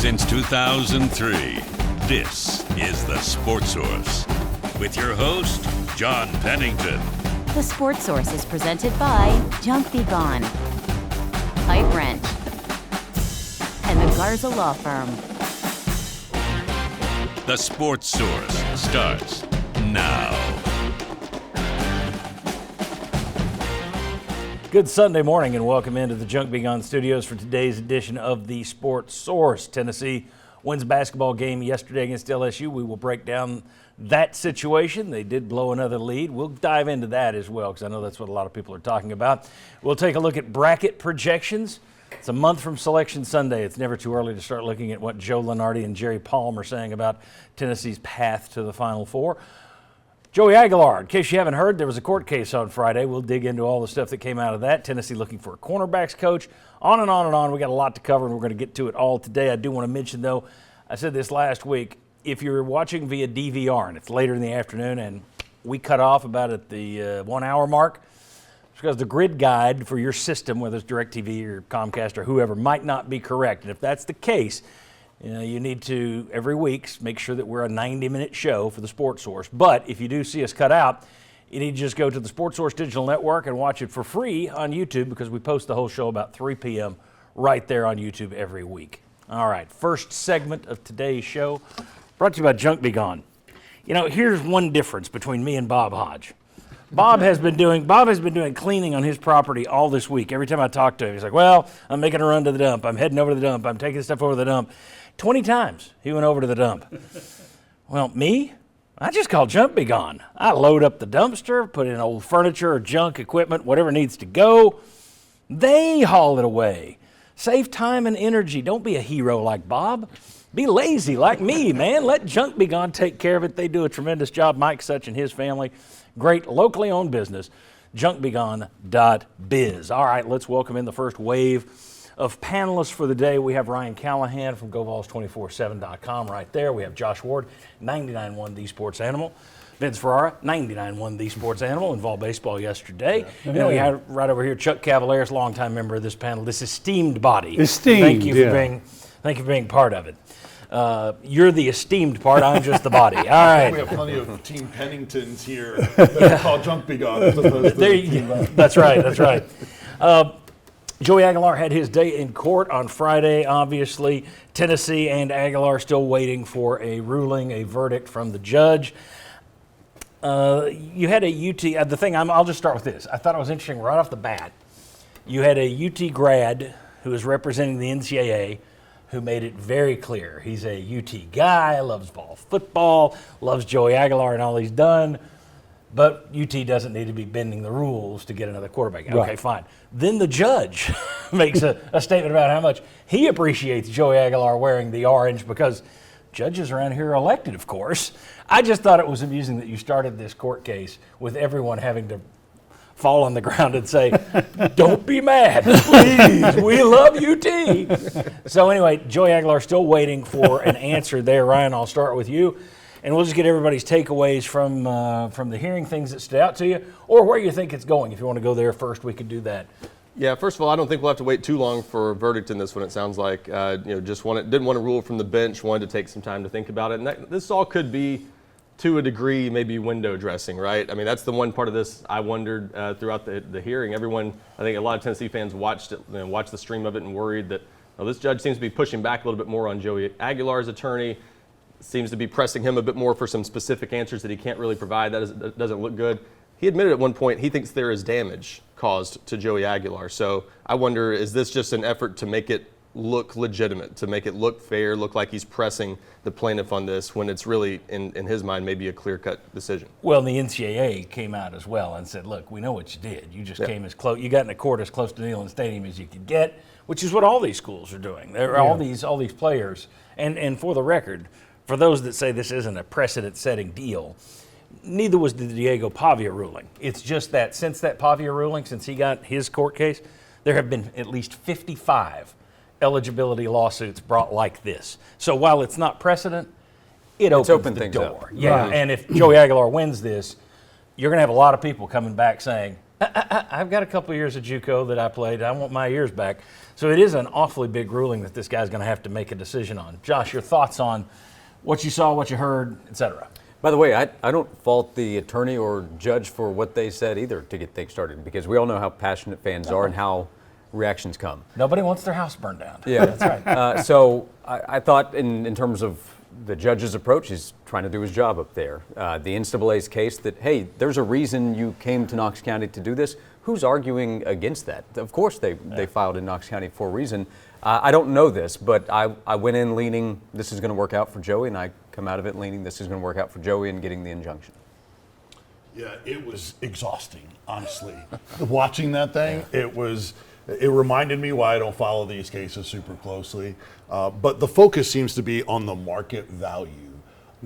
Since 2003, this is The Sports Source with your host, John Pennington. The Sports Source is presented by Junk Be Gone, Pipe Wrench, and the Garza Law Firm. The Sports Source starts now. Good Sunday morning and welcome into the Junk Be Gone studios for today's edition of the Sports Source. Tennessee wins basketball game yesterday against LSU. We will break down that situation. They did blow another lead. We'll dive into that as well because I know that's what a lot of people are talking about. We'll take a look at bracket projections. It's a month from Selection Sunday. It's never too early to start looking at what Joe Lunardi and Jerry Palm are saying about Tennessee's path to the Final Four. Joey Aguilar, in case you haven't heard, there was a court case on Friday. We'll dig into all the stuff that came out of that. Tennessee looking for a cornerbacks coach. On and on and on. We got a lot to cover, and we're going to get to it all today. I do want to mention, though, I said this last week, if you're watching via DVR and it's later in the afternoon and we cut off about at the 1 hour mark, it's because the grid guide for your system, whether it's DirecTV or Comcast or whoever, might not be correct. And if that's the case, you need to, every week, make sure that we're a 90-minute show for the Sports Source. But if you do see us cut out, you need to just go to the Sports Source Digital Network and watch it for free on YouTube because we post the whole show about 3 p.m. right there on YouTube every week. All right, first segment of today's show brought to you by Junk Be Gone. You know, here's one difference between me and Bob Hodge. Bob has been doing cleaning on his property all this week. Every time I talk to him, he's like, well, I'm making a run to the dump. I'm heading over to the dump. I'm taking stuff over to the dump. 20 times he went over to the dump. Well, me, I just call Junk Be Gone. I load up the dumpster, put in old furniture or junk equipment, whatever needs to go. They haul it away. Save time and energy. Don't be a hero like Bob. Be lazy like me, man. Let Junk Be Gone take care of it. They do a tremendous job. Mike Such and his family. Great locally owned business. JunkBegone.biz. All right, let's welcome in the first wave of panelists for the day. We have Ryan Callahan from GoVols247.com right there. We have Josh Ward, 99.1 The Sports Animal. Vince Ferrara, 99.1 The Sports Animal, in Vol baseball yesterday. Yeah. And then we have right over here Chuck Cavaliers, longtime member of this panel, this esteemed body. Thank you for being part of it. You're the esteemed part. I'm just the body. All right. We have plenty of Team Penningtons here called Junk Be Gone. That's right. Joey Aguilar had his day in court on Friday, obviously. Tennessee and Aguilar still waiting for a ruling, a verdict from the judge. You had a UT, I'll just start with this. I thought it was interesting right off the bat. You had a UT grad who is representing the NCAA who made it very clear. He's a UT guy, loves ball football, loves Joey Aguilar and all he's done. But UT doesn't need to be bending the rules to get another quarterback. Okay, right. Fine. Then the judge makes a statement about how much he appreciates Joey Aguilar wearing the orange because judges around here are elected, of course. I just thought it was amusing that you started this court case with everyone having to fall on the ground and say, don't be mad, please, we love UT. So anyway, Joey Aguilar still waiting for an answer there. Ryan, I'll start with you. And we'll just get everybody's takeaways from the hearing, things that stood out to you, or where you think it's going. If you want to go there first, we could do that. Yeah, first of all, I don't think we'll have to wait too long for a verdict in this one. It sounds like didn't want to rule from the bench, wanted to take some time to think about it. And this all could be, to a degree, maybe window dressing, right? I mean, that's the one part of this I wondered throughout the hearing. Everyone, I think a lot of Tennessee fans watched the stream of it and worried that this judge seems to be pushing back a little bit more on Joey Aguilar's attorney. Seems to be pressing him a bit more for some specific answers that he can't really provide. That doesn't look good. He admitted at one point he thinks there is damage caused to Joey Aguilar. So I wonder, is this just an effort to make it look legitimate, to make it look fair, look like he's pressing the plaintiff on this when it's really, in his mind, maybe a clear-cut decision? Well, the NCAA came out as well and said, look, we know what you did. You just came as close. You got in the court as close to Neyland Stadium as you could get, which is what all these schools are doing. There are all these players. And for the record, for those that say this isn't a precedent-setting deal, neither was the Diego Pavia ruling. It's just that since that Pavia ruling, since he got his court case, there have been at least 55 eligibility lawsuits brought like this. So while it's not precedent, it opens the door. Yeah, right. And if Joey Aguilar wins this, you're going to have a lot of people coming back saying, I've got a couple of years of JUCO that I played. I want my years back. So it is an awfully big ruling that this guy's going to have to make a decision on. Josh, your thoughts on what you saw, what you heard, et cetera? By the way, I don't fault the attorney or judge for what they said either to get things started, because we all know how passionate fans are and how reactions come. Nobody wants their house burned down. Yeah, that's right. So I thought in terms of the judge's approach, he's trying to do his job up there. The NCAA's case that, hey, there's a reason you came to Knox County to do this. Who's arguing against that? Of course they filed in Knox County for a reason. I don't know this, but I went in leaning this is going to work out for Joey, and I come out of it leaning this is going to work out for Joey and getting the injunction. Yeah, it was exhausting, honestly. Watching that thing, it reminded me why I don't follow these cases super closely. But the focus seems to be on the market value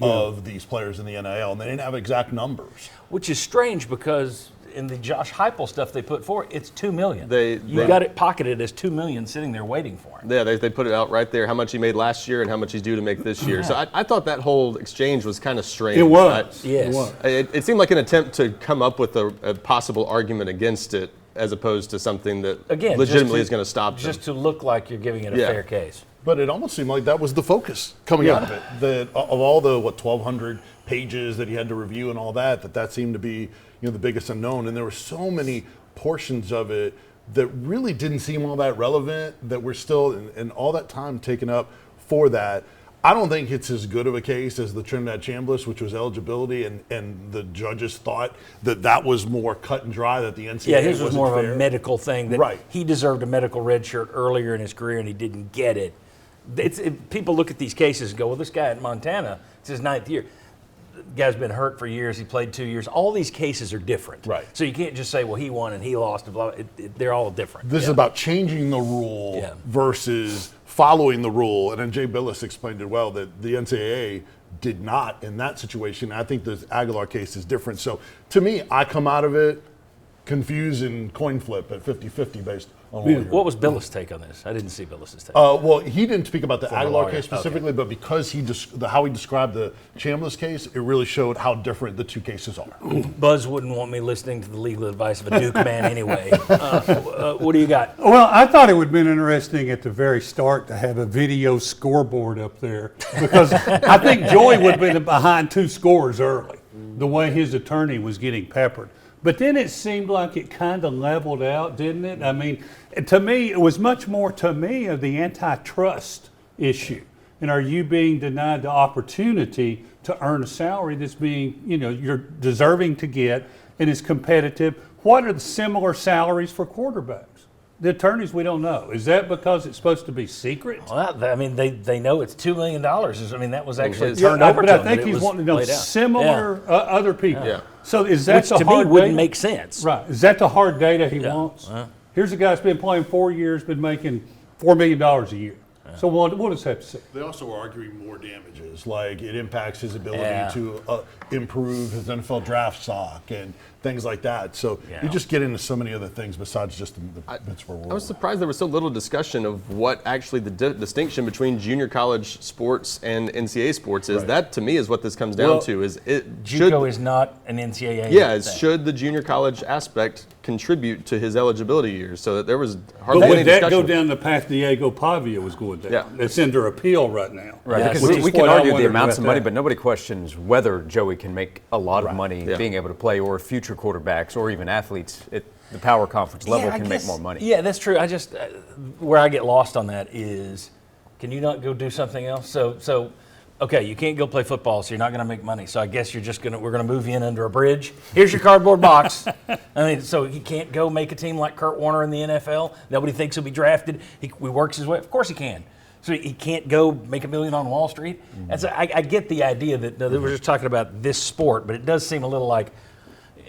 of these players in the NIL, and they didn't have exact numbers. Which is strange because in the Josh Heupel stuff they put forward, it's $2 million. You they got it pocketed as $2 million sitting there waiting for him. Yeah, they put it out right there, how much he made last year and how much he's due to make this year. So I thought that whole exchange was kind of strange. It was. Yes. It was. It seemed like an attempt to come up with a possible argument against it, as opposed to something that legitimately is going to stop them. Just to look like you're giving it a fair case. But it almost seemed like that was the focus coming out of it. That of all the 1,200 pages that he had to review and all that seemed to be the biggest unknown. And there were so many portions of it that really didn't seem all that relevant. That we're still and all that time taken up for that. I don't think it's as good of a case as the Trinidad Chambliss, which was eligibility, and the judges thought that was more cut and dry, that the NCAA Yeah, his was more fair. of a medical thing. That he deserved a medical red shirt earlier in his career and he didn't get it. People look at these cases and go, well, this guy at Montana, it's his 9th year. The guy's been hurt for years. He played 2 years. All these cases are different. Right. So you can't just say, well, he won and he lost. Blah, blah. They're all different. This is about changing the rule versus following the rule. And then Jay Billis explained it well, that the NCAA did not in that situation. I think the Aguilar case is different. So to me, I come out of it confused and coin flip at 50-50 based on what was Billis' take on this? I didn't see Billis' take. Well, he didn't speak about the Aguilar case specifically, but because how he described the Chambliss case, it really showed how different the two cases are. Buzz wouldn't want me listening to the legal advice of a Duke man anyway. What do you got? Well, I thought it would have been interesting at the very start to have a video scoreboard up there, because I think Joey would have been behind 2 scores early, the way his attorney was getting peppered. But then it seemed like it kind of leveled out, didn't it? I mean, to me, it was much more of the antitrust issue. And are you being denied the opportunity to earn a salary that's being, you're deserving to get and is competitive? What are the similar salaries for quarterbacks? The attorneys, we don't know. Is that because it's supposed to be secret? Well, I mean, they know it's $2 million. I mean, that was actually turned over to But him. I think he's wanting to know similar other people. Yeah. So is that Which the to hard me wouldn't data? make sense. Right. Is that the hard data he wants? Here's a guy that's been playing 4 years, been making $4 million a year. So we'll just have to see. They also are arguing more damages, like it impacts his ability to improve his NFL draft stock and things like that. So you just get into so many other things besides just the bits for I was surprised there was so little discussion of what actually the distinction between junior college sports and NCAA sports is. That, to me, is what this comes down to. JUCO is not an NCAA thing. Should the junior college aspect contribute to his eligibility years? So that there was hardly any Would that discussion. go down the path Diego Pavia was going down? Yeah. It's under appeal right now. Right, because we can argue the amounts of money, but nobody questions whether Joey can make a lot of money being able to play, or future quarterbacks or even athletes at the power conference level can make more money. Yeah, that's true. I just where I get lost on that is, can you not go do something else? So okay, you can't go play football, so you're not going to make money. So I guess we're going to move you in under a bridge. Here's your cardboard box. I mean, so he can't go make a team like Kurt Warner in the NFL. Nobody thinks he'll be drafted. He works his way. Of course he can. So he can't go make $1 million on Wall Street. And so I get the idea that we're just talking about this sport, but it does seem a little like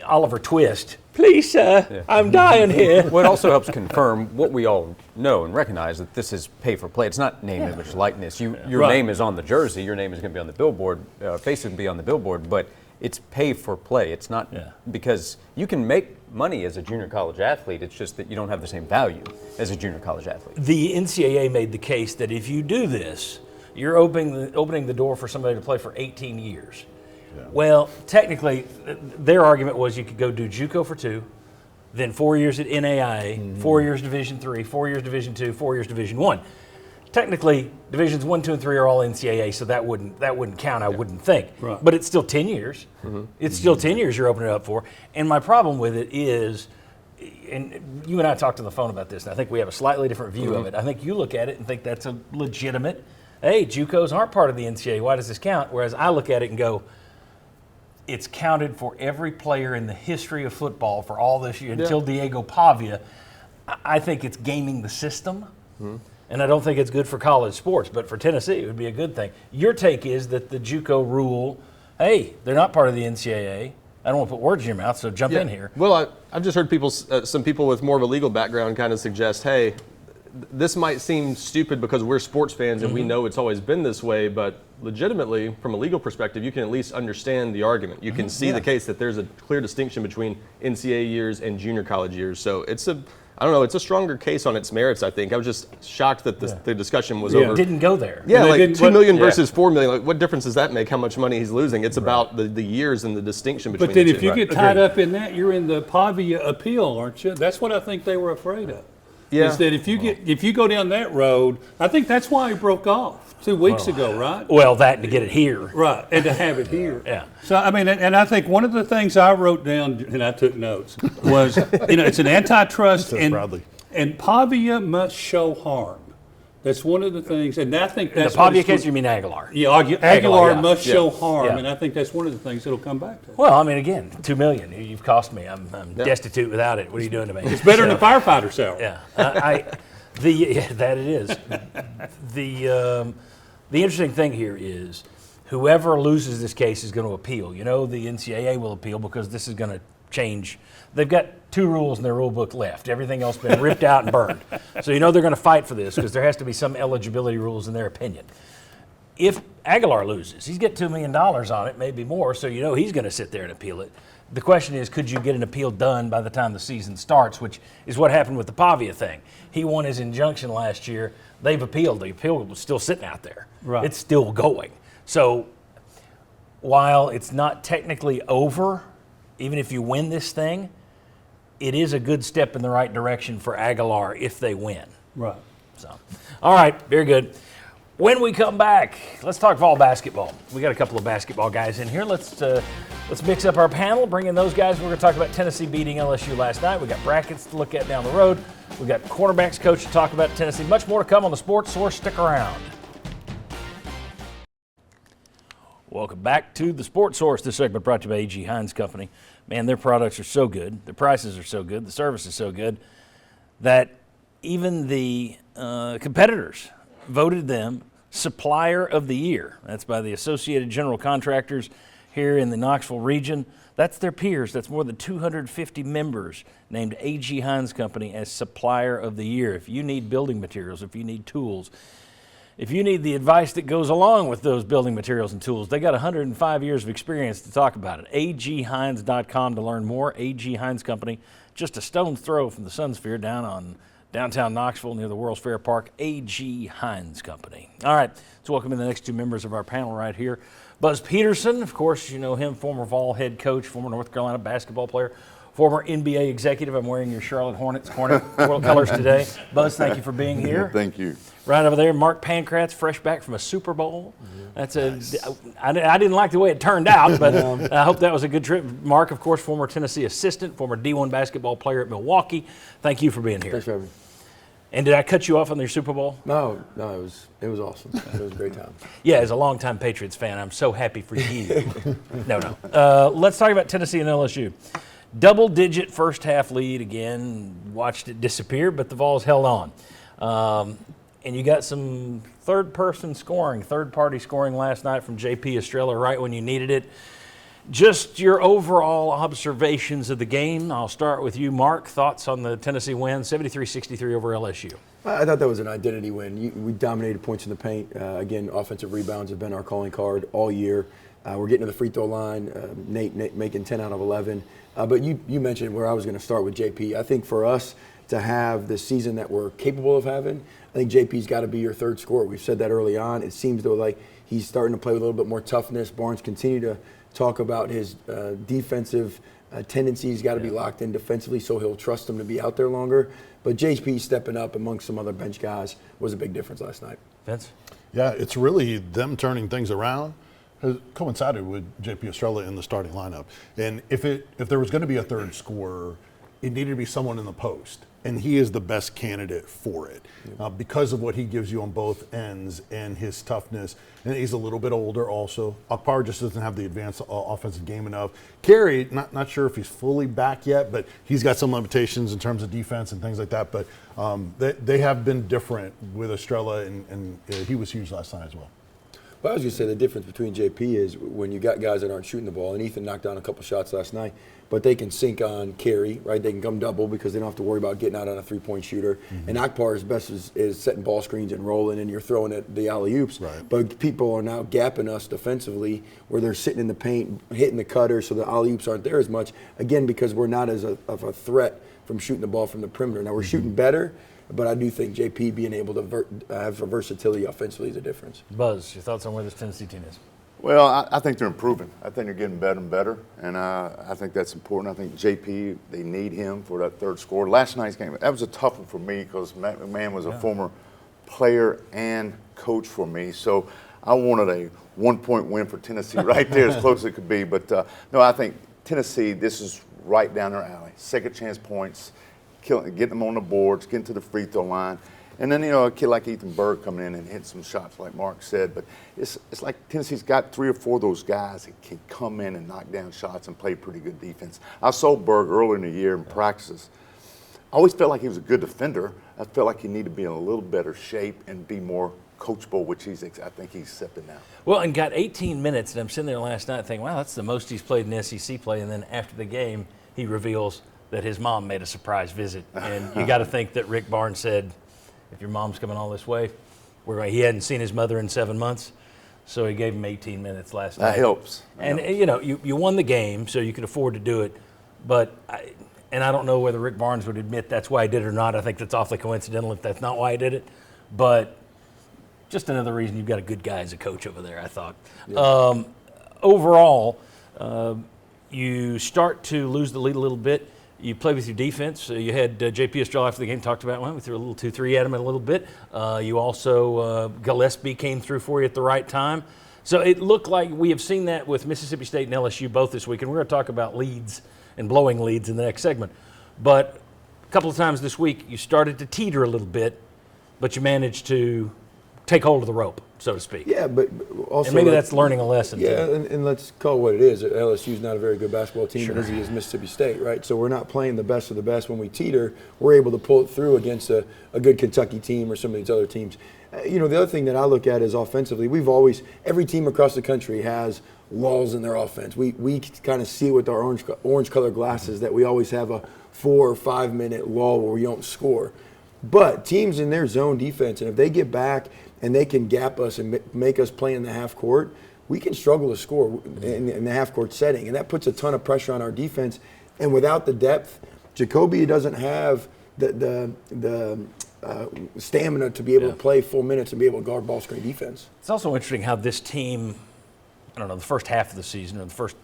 Oliver Twist. Please, sir, I'm dying here. Well, it also helps confirm what we all know and recognize, that this is pay for play. It's not name, image, likeness. Your name is on the jersey. Your name is going to be on the billboard. Face is going to be on the billboard. But it's pay for play. It's not because you can make money as a junior college athlete. It's just that you don't have the same value as a junior college athlete. The NCAA made the case that if you do this, you're opening the door for somebody to play for 18 years. Yeah. Well, technically, their argument was you could go do JUCO for 2, then 4 years at NAIA, 4 years Division III, 4 years Division II, 4 years Division I. Technically, Divisions 1, 2, and 3 are all NCAA, so that wouldn't count, I wouldn't think. Right. But it's still 10 years. It's still 10 years you're opening it up for. And my problem with it is, and you and I talked on the phone about this, and I think we have a slightly different view of it. I think you look at it and think that's a legitimate, hey, JUCOs aren't part of the NCAA, why does this count? Whereas I look at it and go, it's counted for every player in the history of football for all this year until Diego Pavia. I think it's gaming the system. And I don't think it's good for college sports, but for Tennessee, it would be a good thing. Your take is that the JUCO rule, hey, they're not part of the NCAA. I don't want to put words in your mouth, so jump in here. Well, I've just heard some people with more of a legal background kind of suggest, hey, this might seem stupid because we're sports fans and we know it's always been this way, but legitimately, from a legal perspective, you can at least understand the argument. You can see the case that there's a clear distinction between NCAA years and junior college years. So it's it's a stronger case on its merits, I think. I was just shocked that the discussion was over. It didn't go there. Yeah, like $2 million versus $4 million. Like, what difference does that make? How much money he's losing? It's about the years and the distinction between. But then the if two. you get tied up in that, you're in the Pavia appeal, aren't you? That's what I think they were afraid of. Yeah. Is that if you go down that road, I think that's why he broke off 2 weeks ago, right? Well, that to get it here. Right, and to have it here. Yeah. So, I mean, and I think one of the things I wrote down, and I took notes, was, it's an antitrust, and Pavia must show harm. That's one of the things, and I think that's the Pavia case, you mean Aguilar? Yeah, Aguilar must show Yeah. harm, and I think that's one of the things that'll come back to. Well, I mean, again, $2 million. You've cost me. I'm destitute without it. What are you doing to me? It's better than a firefighter salary. Yeah, that it is. The interesting thing here is whoever loses this case is going to appeal. You know, the NCAA will appeal because this is going to change. They've got 2 rules in their rule book left. Everything else been ripped out and burned. So you know they're going to fight for this because there has to be some eligibility rules in their opinion. If Aguilar loses, he's got $2 million on it, maybe more, so you know he's going to sit there and appeal it. The question is, could you get an appeal done by the time the season starts, which is what happened with the Pavia thing. He won his injunction last year. They've appealed. The appeal was still sitting out there. Right. It's still going. So while it's not technically over, even if you win this thing, it is a good step in the right direction for Aguilar if they win. Right. So, all right, very good. When we come back, let's talk Vol basketball. We got a couple of basketball guys in here. Let's mix up our panel, bring in those guys. We're going to talk about Tennessee beating LSU last night. We got brackets to look at down the road. We got Cornerbacks coach to talk about Tennessee. Much more to come on the Sports Source. Stick around. Welcome back to the Sports Source. This segment brought to you by A.G. Hines Company. Man, their products are so good. Their prices are so good. The service is so good that even the competitors voted them Supplier of the Year. That's by the Associated General Contractors here in the Knoxville region. That's their peers. That's more than 250 members named A.G. Hines Company as Supplier of the Year. If you need building materials, if you need tools, if you need the advice that goes along with those building materials and tools, they got 105 years of experience to talk about it. aghines.com to learn more. A.G. Hines Company, just a stone's throw from the Sun Sphere down on downtown Knoxville near the World's Fair Park. A.G. Hines Company. All right, let's welcome in the next 2 members of our panel right here. Buzz Peterson, of course, you know him, former Vol head coach, former North Carolina basketball player, former NBA executive. I'm wearing your Charlotte Hornets colors today. Buzz, thank you for being here. Thank you. Right over there, Mark Pankratz, fresh back from a Super Bowl. That's I didn't like the way it turned out, but I hope that was a good trip. Mark, of course, former Tennessee assistant, former D1 basketball player at Milwaukee. Thank you for being here. Thanks for having me. And did I cut you off on your Super Bowl? No, it was awesome. It was a great time. Yeah, as a longtime Patriots fan, I'm so happy for you. No. Let's talk about Tennessee and LSU. Double-digit first-half lead again. Watched it disappear, but the Vols held on. And you got some third-party scoring last night from J.P. Estrella right when you needed it. Just your overall observations of the game. I'll start with you, Mark. Thoughts on the Tennessee win, 73-63 over LSU? I thought that was an identity win. We dominated points in the paint. Again, offensive rebounds have been our calling card all year. We're getting to the free throw line. Nate making 10 out of 11. But you mentioned where I was going to start with JP. I think for us to have the season that we're capable of having, I think JP's got to be your third scorer. We've said that early on. It seems though like he's starting to play with a little bit more toughness. Barnes continue to talk about his defensive tendencies got to be locked in defensively, so he'll trust them to be out there longer. But JP stepping up amongst some other bench guys was a big difference last night. Vince? Yeah, it's really them turning things around has coincided with JP Estrella in the starting lineup. And if there was going to be a third scorer, it needed to be someone in the post. And he is the best candidate for it because of what he gives you on both ends and his toughness. And he's a little bit older also. Akbar just doesn't have the advanced offensive game enough. Carey, not sure if he's fully back yet, but he's got some limitations in terms of defense and things like that. But they have been different with Estrella, and he was huge last night as well. Well, I was going to say the difference between JP is when you got guys that aren't shooting the ball, and Ethan knocked down a couple shots last night, but they can sink on Carey, right? They can come double because they don't have to worry about getting out on a three-point shooter. Mm-hmm. And Akbar's best is setting ball screens and rolling, and you're throwing at the alley-oops. Right. But people are now gapping us defensively where they're sitting in the paint, hitting the cutter, so the alley-oops aren't there as much, again, because we're not as of a threat from shooting the ball from the perimeter. Now, we're shooting better, but I do think JP being able to have a versatility offensively is a difference. Buzz, your thoughts on where this Tennessee team is? Well, I think they're improving. I think they're getting better and better, and I think that's important. I think JP, they need him for that third score. Last night's game, that was a tough one for me because Matt McMahon was a former player and coach for me, so I wanted a one-point win for Tennessee right there, as close as it could be. But, no, I think Tennessee, this is right down their alley. Second chance points, getting them on the boards, getting to the free throw line. And then, a kid like Ethan Berg coming in and hitting some shots like Mark said. But it's like Tennessee's got 3 or 4 of those guys that can come in and knock down shots and play pretty good defense. I saw Berg earlier in the year in practices. I always felt like he was a good defender. I felt like he needed to be in a little better shape and be more coachable, which I think he's accepted now. Well, and got 18 minutes, and I'm sitting there last night thinking, wow, that's the most he's played in SEC play. And then after the game, he reveals that his mom made a surprise visit. And you got to think that Rick Barnes said, if your mom's coming all this way, he hadn't seen his mother in 7 months, so he gave him 18 minutes last night. That helps. And, you won the game, so you could afford to do it. But, I don't know whether Rick Barnes would admit that's why he did it or not. I think that's awfully coincidental if that's not why he did it. But just another reason you've got a good guy as a coach over there, I thought. Yeah. Overall, you start to lose the lead a little bit. You play with your defense. You had JP Estrella after the game talked about, we threw a little 2-3 at him a little bit. You also, Gillespie came through for you at the right time. So it looked like we have seen that with Mississippi State and LSU both this week, and we're going to talk about leads and blowing leads in the next segment. But a couple of times this week, you started to teeter a little bit, but you managed to take hold of the rope, so to speak. Yeah, but also, and maybe that's learning a lesson. Yeah, too. And let's call it what it is. LSU is not a very good basketball team, Sure. as he is Mississippi State, right? So we're not playing the best of the best when we teeter. We're able to pull it through against a good Kentucky team or some of these other teams. The other thing that I look at is offensively, every team across the country has lulls in their offense. We kind of see with our orange colored glasses that we always have a 4 or 5 minute lull where we don't score. But teams in their zone defense, and if they get back and they can gap us and make us play in the half court, we can struggle to score in the half court setting. And that puts a ton of pressure on our defense. And without the depth, Jacoby doesn't have the stamina to be able to play full minutes and be able to guard ball screen defense. It's also interesting how this team, the first half of the season or the first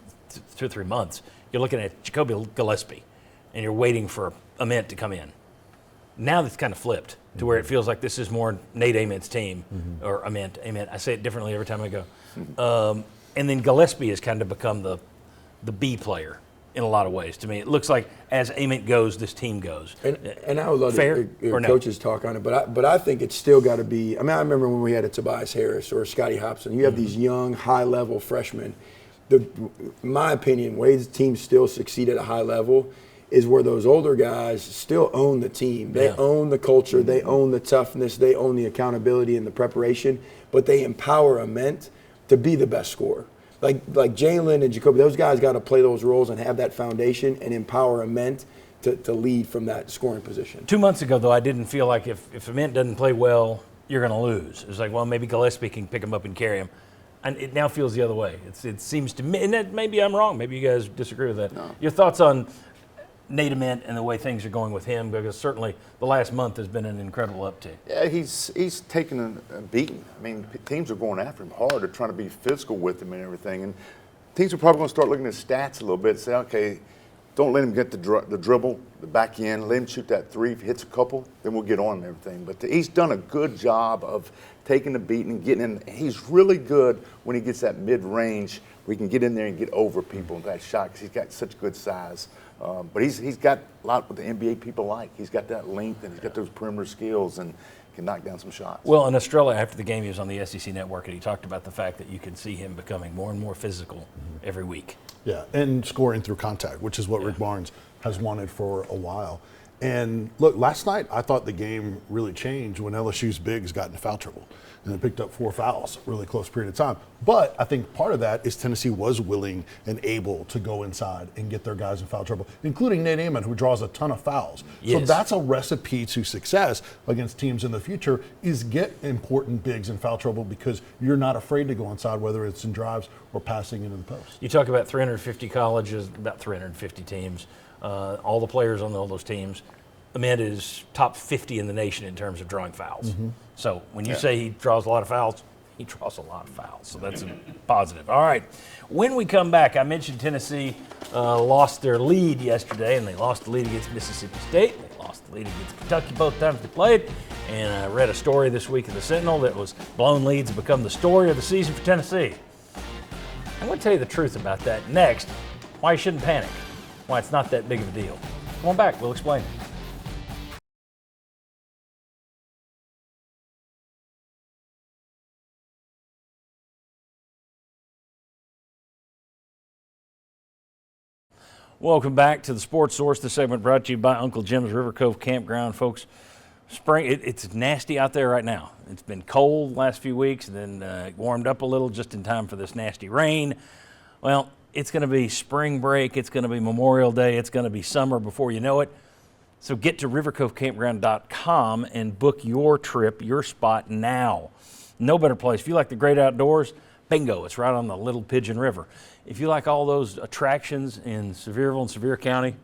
2 or 3 months, you're looking at Jacoby Gillespie and you're waiting for Ament to come in. Now that's kind of flipped to where it feels like this is more Nate Ament's team, or Ament. I say it differently every time I go. And then Gillespie has kind of become the B player in a lot of ways to me. It looks like as Ament goes, this team goes. And I would love Fair to hear or no? coaches talk on it, but I think it's still got to be. I remember when we had a Tobias Harris or Scotty Hobson. You have these young, high-level freshmen. In my opinion, ways teams still succeed at a high level is where those older guys still own the team. They own the culture, they own the toughness, they own the accountability and the preparation, but they empower Ament to be the best scorer. Like Jalen and Jacoby, those guys got to play those roles and have that foundation and empower Ament to lead from that scoring position. 2 months ago, though, I didn't feel like if Ament doesn't play well, you're going to lose. It was like, well, maybe Gillespie can pick him up and carry him. And it now feels the other way. It seems to me, and maybe I'm wrong. Maybe you guys disagree with that. No. Your thoughts on Nate Ament and the way things are going with him, because certainly the last month has been an incredible uptick. Yeah, he's taken a beating. Teams are going after him hard. They're trying to be physical with him and everything. And teams are probably going to start looking at stats a little bit and say, okay, don't let him get the dribble, the back end. Let him shoot that three. If he hits a couple, then we'll get on and everything. But he's done a good job of taking the beat and getting in. He's really good when he gets that mid-range where he can get in there and get over people with that shot because he's got such good size. But he's got a lot what the NBA people like. He's got that length and he's got those perimeter skills and can knock down some shots. Well, in Australia, after the game, he was on the SEC Network, and he talked about the fact that you can see him becoming more and more physical every week. Yeah, and scoring through contact, which is what Rick Barnes has wanted for a while. And look, last night I thought the game really changed when LSU's bigs got into foul trouble and they picked up 4 fouls, really close period of time. But I think part of that is Tennessee was willing and able to go inside and get their guys in foul trouble, including Nate Amon, who draws a ton of fouls. Yes. So that's a recipe to success against teams in the future is get important bigs in foul trouble because you're not afraid to go inside, whether it's in drives or passing into the post. You talk about 350 colleges, about 350 teams. All the players on all those teams. Ahmed is top 50 in the nation in terms of drawing fouls. So when you say he draws a lot of fouls, he draws a lot of fouls. So that's a positive. All right. When we come back, I mentioned Tennessee lost their lead yesterday, and they lost the lead against Mississippi State. They lost the lead against Kentucky both times they played. And I read a story this week in the Sentinel that was blown leads have become the story of the season for Tennessee. I'm going to tell you the truth about that next. Why you shouldn't panic. Why it's not that big of a deal. Come on back, we'll explain it. Welcome back to the Sports Source. This segment brought to you by Uncle Jim's River Cove Campground, folks. Spring, it's nasty out there right now. It's been cold the last few weeks, and then it warmed up a little just in time for this nasty rain. Well, it's going to be spring break. It's going to be Memorial Day. It's going to be summer before you know it. So get to rivercovecampground.com and book your trip, your spot now. No better place. If you like the great outdoors, bingo, it's right on the Little Pigeon River. If you like all those attractions in Sevierville and Sevier County,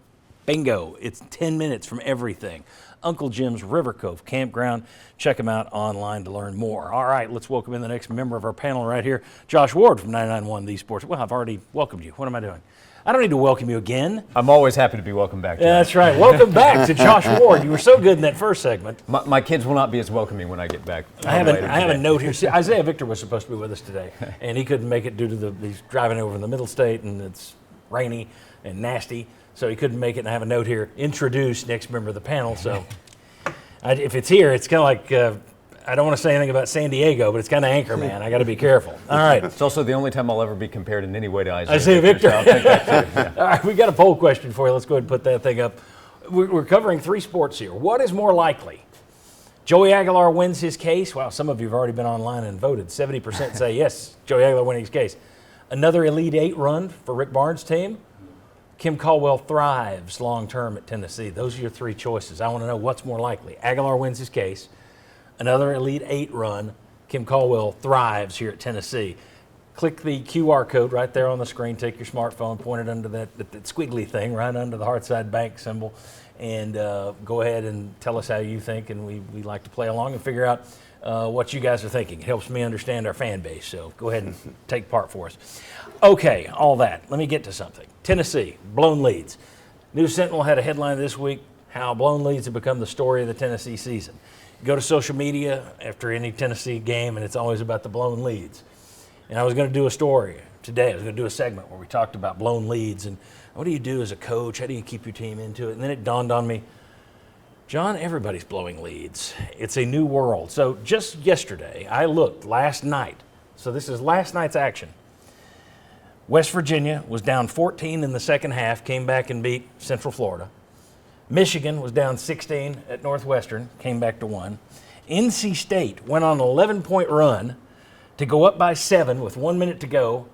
bingo, it's 10 minutes from everything. Uncle Jim's River Cove Campground. Check them out online to learn more. All right, let's welcome in the next member of our panel right here, Josh Ward from 99.1 The Sports. Well, I've already welcomed you. What am I doing? I don't need to welcome you again. I'm always happy to be welcomed back. Yeah, that's right. Welcome back to Josh Ward. You were so good in that first segment. My kids will not be as welcoming when I get back. I have a note here. See, Isaiah Victor was supposed to be with us today, and he couldn't make it due to he's driving over in the middle state, and it's rainy and nasty, so he couldn't make it. And I have a note here, introduce next member of the panel. So if it's here, it's kind of like, I don't want to say anything about San Diego, but it's kind of Anchorman. I got to be careful. All right. It's also the only time I'll ever be compared in any way to Isaiah Victor. So I'll take that too. Yeah. All right, we got a poll question for you. Let's go ahead and put that thing up. We're covering 3 sports here. What is more likely? Joey Aguilar wins his case. Wow, some of you have already been online and voted. 70% say yes, Joey Aguilar winning his case. Another Elite 8 run for Rick Barnes' team. Kim Caldwell thrives long-term at Tennessee. Those are your 3 choices. I want to know what's more likely. Aguilar wins his case. Another Elite 8 run. Kim Caldwell thrives here at Tennessee. Click the QR code right there on the screen. Take your smartphone, point it under that squiggly thing right under the Hearthside Bank symbol, and go ahead and tell us how you think. And we like to play along and figure out what you guys are thinking. It helps me understand our fan base, so go ahead and take part for us. Okay, all that. Let me get to something. Tennessee, blown leads. News Sentinel had a headline this week, how blown leads have become the story of the Tennessee season. Go to social media after any Tennessee game, and it's always about the blown leads. And I was going to do a story today. I was going to do a segment where we talked about blown leads and what do you do as a coach? How do you keep your team into it? And then it dawned on me, John, everybody's blowing leads. It's a new world. So just yesterday, I looked last night. So this is last night's action. West Virginia was down 14 in the second half, came back and beat Central Florida. Michigan was down 16 at Northwestern, came back to 1. NC State went on an 11-point run to go up by 7 with 1 minute to go,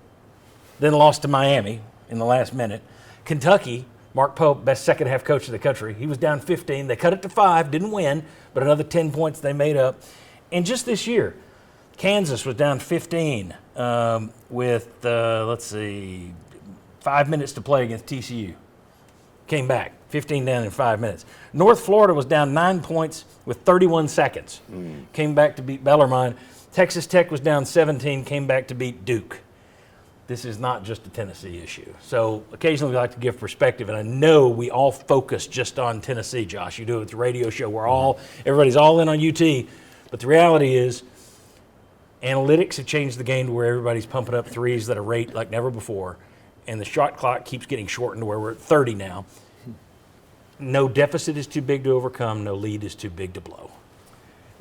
then lost to Miami in the last minute. Kentucky, Mark Pope, best second-half coach of the country, he was down 15. They cut it to 5, didn't win, but another 10 points they made up. And just this year, Kansas was down 15 with, 5 minutes to play against TCU. Came back, 15 down in 5 minutes. North Florida was down 9 points with 31 seconds. Came back to beat Bellarmine. Texas Tech was down 17, came back to beat Duke. this is not just a Tennessee issue. So occasionally we like to give perspective, and I know we all focus just on Tennessee, Josh. You do it with the radio show. Everybody's all in on UT, but the reality is analytics have changed the game to where everybody's pumping up threes at a rate like never before, and the shot clock keeps getting shortened to where we're at 30 now. No deficit is too big to overcome. No lead is too big to blow.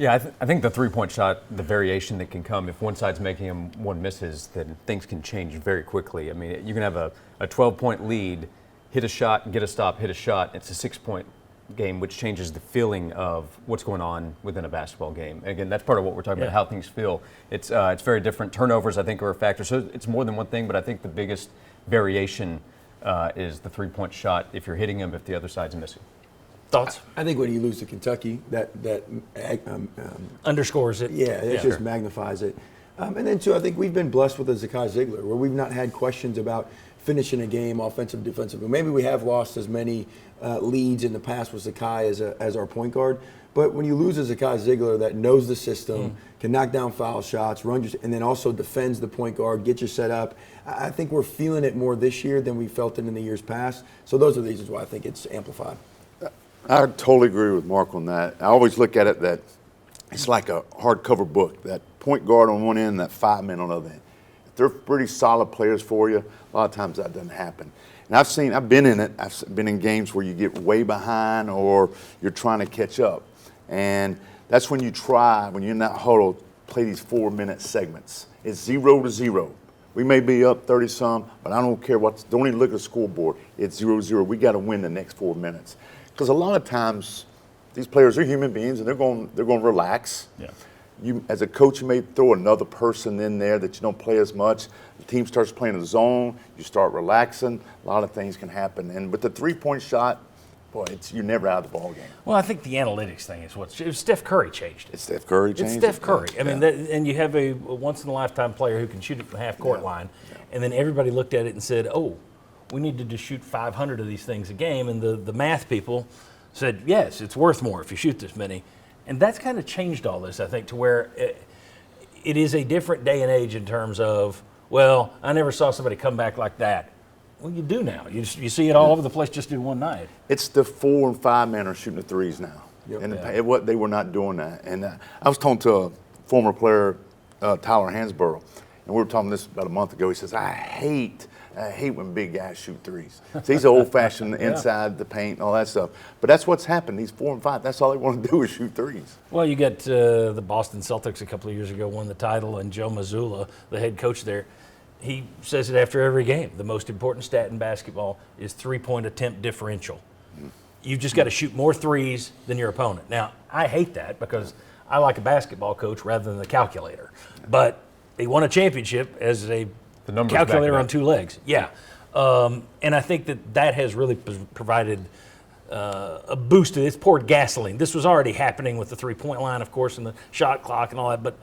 Yeah, I think the three-point shot, the variation that can come, if one side's making them, one misses, then things can change very quickly. I mean, you can have a 12-point lead, hit a shot, get a stop, hit a shot. It's a 6-point game, which changes the feeling of what's going on within a basketball game. And again, that's part of what we're talking about, how things feel. It's very different. Turnovers, I think, are a factor. So it's more than one thing, but I think the biggest variation is the three-point shot if you're hitting them, if the other side's missing. Thoughts? I think when you lose to Kentucky, that underscores it. Yeah, it just magnifies it. And then, too, I think we've been blessed with a Zakai Ziegler, where we've not had questions about finishing a game, offensive, defensive. Maybe we have lost as many leads in the past with Zakai as our point guard. But when you lose a Zakai Ziegler that knows the system, can knock down foul shots, and then also defends the point guard, get you set up, I think we're feeling it more this year than we felt it in the years past. So those are the reasons why I think it's amplified. I totally agree with Mark on that. I always look at it that it's like a hardcover book. That point guard on one end, that 5-man on the other end. If they're pretty solid players for you, a lot of times that doesn't happen. And I've been in it. I've been in games where you get way behind or you're trying to catch up. And that's when you try, when you're in that huddle, play these 4-minute segments. It's 0-0. We may be up 30-some, but I don't care don't even look at the scoreboard. It's 0-0. We got to win the next 4 minutes. Because a lot of times, these players are human beings, and they're going to relax. Yeah. You, as a coach, you may throw another person in there that you don't play as much. The team starts playing a zone. You start relaxing. A lot of things can happen. And with the three-point shot, boy, you're never out of the ball game. Well, I think the analytics thing is Steph Curry changed it. It's Steph Curry changed it. It's Steph Curry. I mean, and you have a once-in-a-lifetime player who can shoot it from the half-court line, and then everybody looked at it and said, oh, we need to just shoot 500 of these things a game, and the math people said, yes, it's worth more if you shoot this many. And that's kind of changed all this, I think, to where it is a different day and age in terms of, well, I never saw somebody come back like that. Well, you do now. You see it all over the place just in one night. It's the 4- and 5-men are shooting the threes now. Yep. And they were not doing that. And I was talking to a former player, Tyler Hansborough, and we were talking this about a month ago. He says, I hate when big guys shoot threes. So he's old-fashioned inside the paint and all that stuff. But that's what's happened. These 4 and 5, that's all they want to do is shoot threes. Well, you get the Boston Celtics a couple of years ago won the title, and Joe Mazzulla, the head coach there, he says it after every game. The most important stat in basketball is three-point attempt differential. You've just got to shoot more threes than your opponent. Now, I hate that because I like a basketball coach rather than the calculator. But he won a championship as a calculator on 2 legs. Yeah. And I think that has really provided a boost to it. It's poured gasoline. This was already happening with the three-point line, of course, and the shot clock and all that. But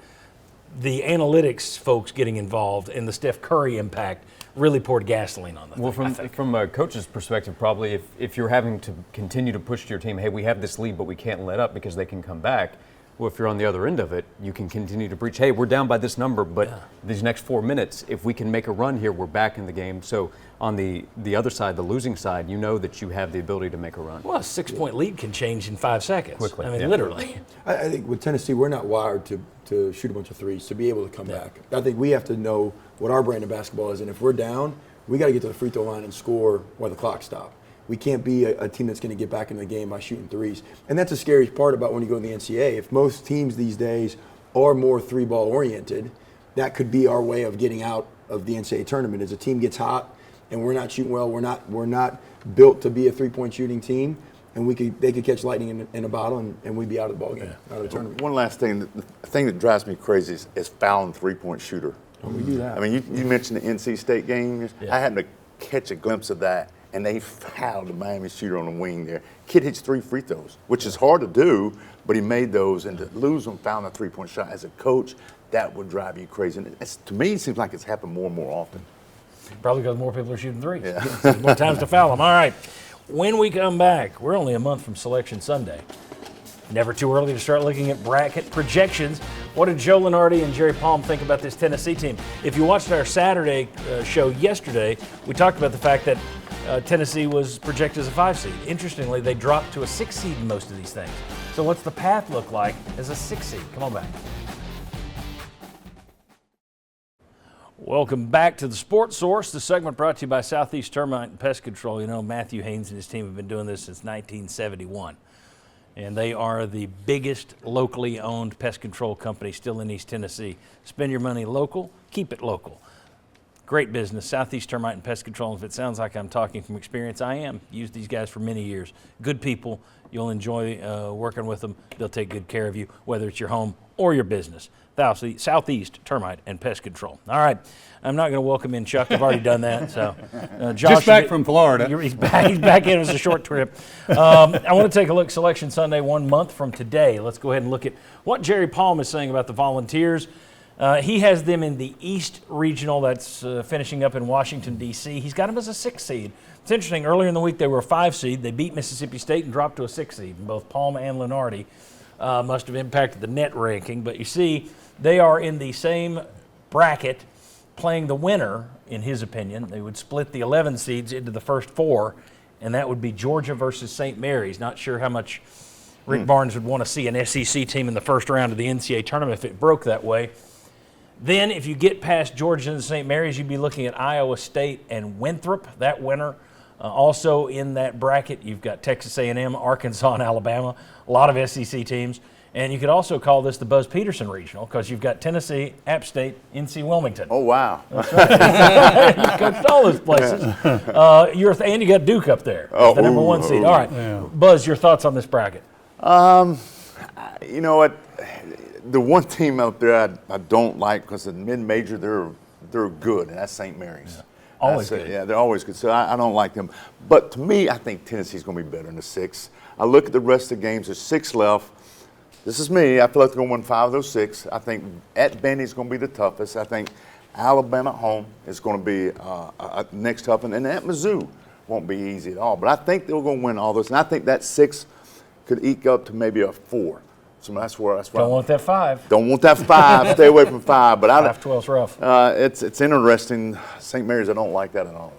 the analytics folks getting involved and the Steph Curry impact really poured gasoline on the Well, from a coach's perspective, probably if you're having to continue to push to your team, hey, we have this lead, but we can't let up because they can come back. Well, if you're on the other end of it, you can continue to preach, hey, we're down by this number, but these next 4 minutes, if we can make a run here, we're back in the game. So on the other side, the losing side, you know that you have the ability to make a run. Well, a 6-point lead can change in 5 seconds. Quickly. I mean, literally. I think with Tennessee, we're not wired to shoot a bunch of threes, to be able to come back. I think we have to know what our brand of basketball is, and if we're down, we got to get to the free throw line and score while the clock stops. We can't be a team that's going to get back in the game by shooting threes. And that's the scary part about when you go to the NCAA. If most teams these days are more three-ball oriented, that could be our way of getting out of the NCAA tournament. As a team gets hot and we're not shooting well, we're not built to be a three-point shooting team, and they could catch lightning in a bottle and we'd be out of the ballgame, out of the tournament. One last thing, the thing that drives me crazy is fouling three-point shooter. Oh, we do that. I mean, you mentioned the NC State game. I happened to catch a glimpse of that. And they fouled the Miami shooter on the wing there. Kid hits 3 free throws, which is hard to do, but he made those. And to lose them, fouling a three-point shot as a coach, that would drive you crazy. And to me, it seems like it's happened more and more often. Probably because more people are shooting threes. Yeah. More times to foul them. All right. When we come back, we're only a month from Selection Sunday. Never too early to start looking at bracket projections. What did Joe Lunardi and Jerry Palm think about this Tennessee team? If you watched our Saturday show yesterday, we talked about the fact that Tennessee was projected as a 5 seed. Interestingly, they dropped to a 6 seed in most of these things. So what's the path look like as a 6 seed? Come on back. Welcome back to the Sports Source. The segment brought to you by Southeast Termite and Pest Control. You know, Matthew Haynes and his team have been doing this since 1971. And they are the biggest locally owned pest control company still in East Tennessee. Spend your money local, keep it local. Great business, Southeast Termite and Pest Control. And if it sounds like I'm talking from experience, I am. Used these guys for many years. Good people. You'll enjoy working with them. They'll take good care of you, whether it's your home or your business. Southeast Termite and Pest Control. All right, I'm not going to welcome in Chuck. I've already done that. So, Josh, just back from Florida. He's back. He's back in. It was a short trip. I want to take a look. Selection Sunday, 1 month from today. Let's go ahead and look at what Jerry Palm is saying about the Volunteers. He has them in the East Regional. That's finishing up in Washington, D.C. He's got them as a 6 seed. It's interesting. Earlier in the week, they were a 5 seed. They beat Mississippi State and dropped to a 6 seed. And both Palm and Lunardi must have impacted the net ranking. But you see, they are in the same bracket playing the winner, in his opinion. They would split the 11 seeds into the first 4, and that would be Georgia versus St. Mary's. Not sure how much Rick Barnes would want to see an SEC team in the first round of the NCAA tournament if it broke that way. Then if you get past Georgia and St. Mary's, you'd be looking at Iowa State and Winthrop, that winner. Also in that bracket, you've got Texas A&M, Arkansas, and Alabama, a lot of SEC teams. And you could also call this the Buzz Peterson Regional because you've got Tennessee, App State, NC Wilmington. Oh, wow. That's right. You coached all those places. And you got Duke up there, the number 1 seed. All right. Yeah. Buzz, your thoughts on this bracket? You know what? The one team out there I don't like because the mid-major, they're good, and that's St. Mary's. Yeah. Always good. Yeah, they're always good. So I don't like them. But to me, I think Tennessee's going to be better in the 6. I look at the rest of the games. There's 6 left. This is me. I feel like they're going to win 5 of those 6. I think at Benny's going to be the toughest. I think Alabama at home is going to be next tough. And at Mizzou won't be easy at all. But I think they're going to win all those. And I think that 6 could eke up to maybe a 4. So that's where don't want that 5. Don't want that 5. Stay away from 5. But 5-12's rough. It's interesting. St. Mary's, I don't like that at all.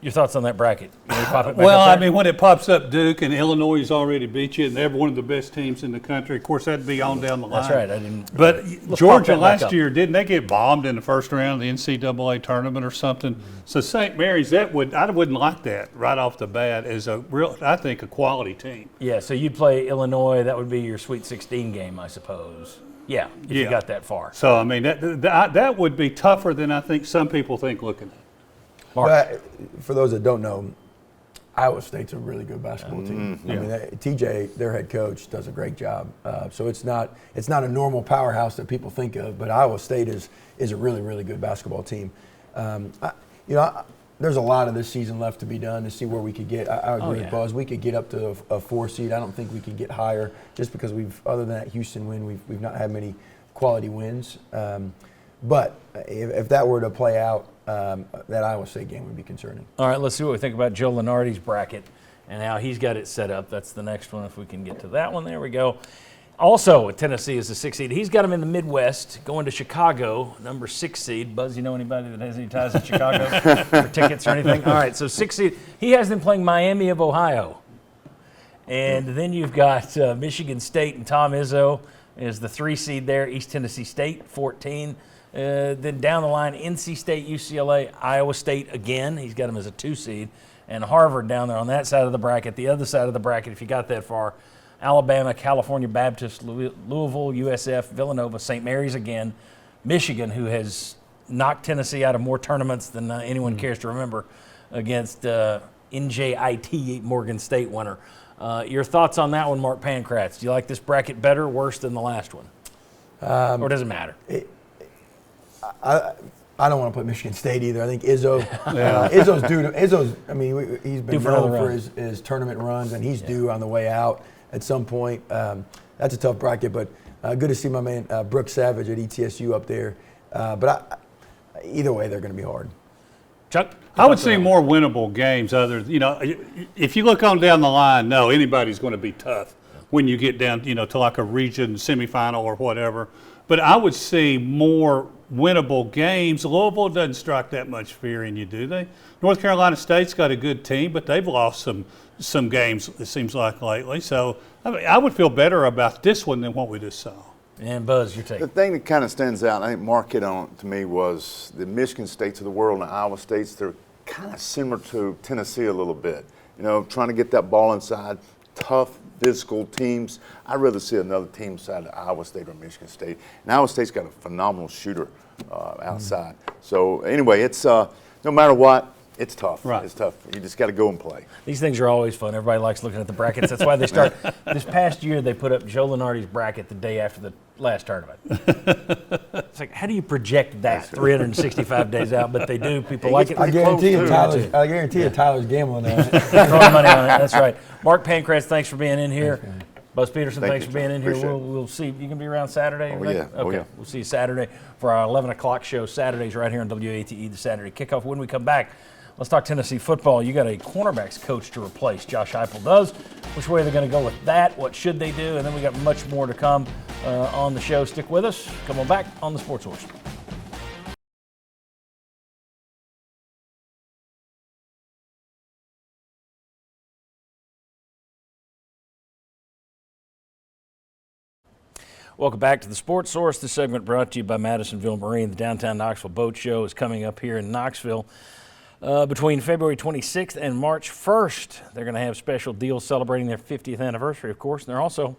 Your thoughts on that bracket? Well, I mean, when it pops up, Duke and Illinois has already beat you, and they're one of the best teams in the country. Of course, that'd be on down the line. That's right. I didn't. But Georgia last year, didn't they get bombed in the first round of the NCAA tournament or something? Mm-hmm. So St. Mary's, I wouldn't like that right off the bat as a real, I think, a quality team. Yeah. So you'd play Illinois. That would be your Sweet 16 game, I suppose. Yeah. If you got that far. So I mean, that would be tougher than I think some people think looking at. But for those that don't know, Iowa State's a really good basketball team. I mean, TJ, their head coach, does a great job. So it's not a normal powerhouse that people think of, but Iowa State is a really, really good basketball team. There's a lot of this season left to be done to see where we could get. I agree with Buzz. We could get up to a 4 seed. I don't think we could get higher just because other than that Houston win, we've not had many quality wins. But if that were to play out, that Iowa State game would be concerning. All right, let's see what we think about Joe Lunardi's bracket and how he's got it set up. That's the next one, if we can get to that one. There we go. Also, Tennessee is the 6 seed. He's got them in the Midwest, going to Chicago, number 6 seed. Buzz, you know anybody that has any ties to Chicago for tickets or anything? All right, so 6 seed. He has them playing Miami of Ohio. And then you've got Michigan State and Tom Izzo is the 3 seed there. East Tennessee State, 14. Then down the line, NC State, UCLA, Iowa State again. He's got them as a 2 seed. And Harvard down there on that side of the bracket. The other side of the bracket, if you got that far, Alabama, California Baptist, Louisville, USF, Villanova, St. Mary's again, Michigan, who has knocked Tennessee out of more tournaments than anyone cares to remember, against NJIT, Morgan State winner. Your thoughts on that one, Mark Pankratz? Do you like this bracket better or worse than the last one? Or does it matter? I don't want to put Michigan State either. I think Izzo, Izzo's due. Izzo's. I mean, he's been known for his tournament runs, and he's due on the way out at some point. That's a tough bracket, but good to see my man Brooks Savage at ETSU up there. But either way, they're going to be hard. Chuck, I would see more winnable games. If you look on down the line, no, anybody's going to be tough when you get down, to like a region semifinal or whatever. But I would see more winnable games. Louisville doesn't strike that much fear in you, do they? North Carolina State's got a good team, but they've lost some games, it seems like, lately. So I would feel better about this one than what we just saw. And Buzz, your take. The thing that kind of stands out, I think Mark hit on it to me, was the Michigan States of the world and the Iowa States. They're kind of similar to Tennessee a little bit. Trying to get that ball inside, tough, physical teams. I'd rather see another team inside of Iowa State or Michigan State. And Iowa State's got a phenomenal shooter outside. So anyway, it's no matter what, it's tough. Right. It's tough. You just got to go and play. These things are always fun. Everybody likes looking at the brackets. That's why they start. This past year, they put up Joe Lunardi's bracket the day after the last tournament. It's like, how do you project that 365 days out? But they do. People like it. I guarantee you, Tyler's gambling on it. Throwing money on it. That's right. Mark Pancratz, thanks for being in here. Buzz Peterson, thanks for being in here. We'll see. You can be around Saturday? Oh, yeah. Okay. We'll see you Saturday for our 11 o'clock show. Saturdays right here on WATE, the Saturday kickoff. When we come back, let's talk Tennessee football. You got a cornerbacks coach to replace. Josh Heupel does. Which way are they going to go with that? What should they do? And then we got much more to come on the show. Stick with us. Come on back on the Sports Horse. Welcome back to the Sports Source. This segment brought to you by Madisonville Marine. The Downtown Knoxville Boat Show is coming up here in Knoxville between February 26th and March 1st. They're going to have special deals celebrating their 50th anniversary, of course. And they're also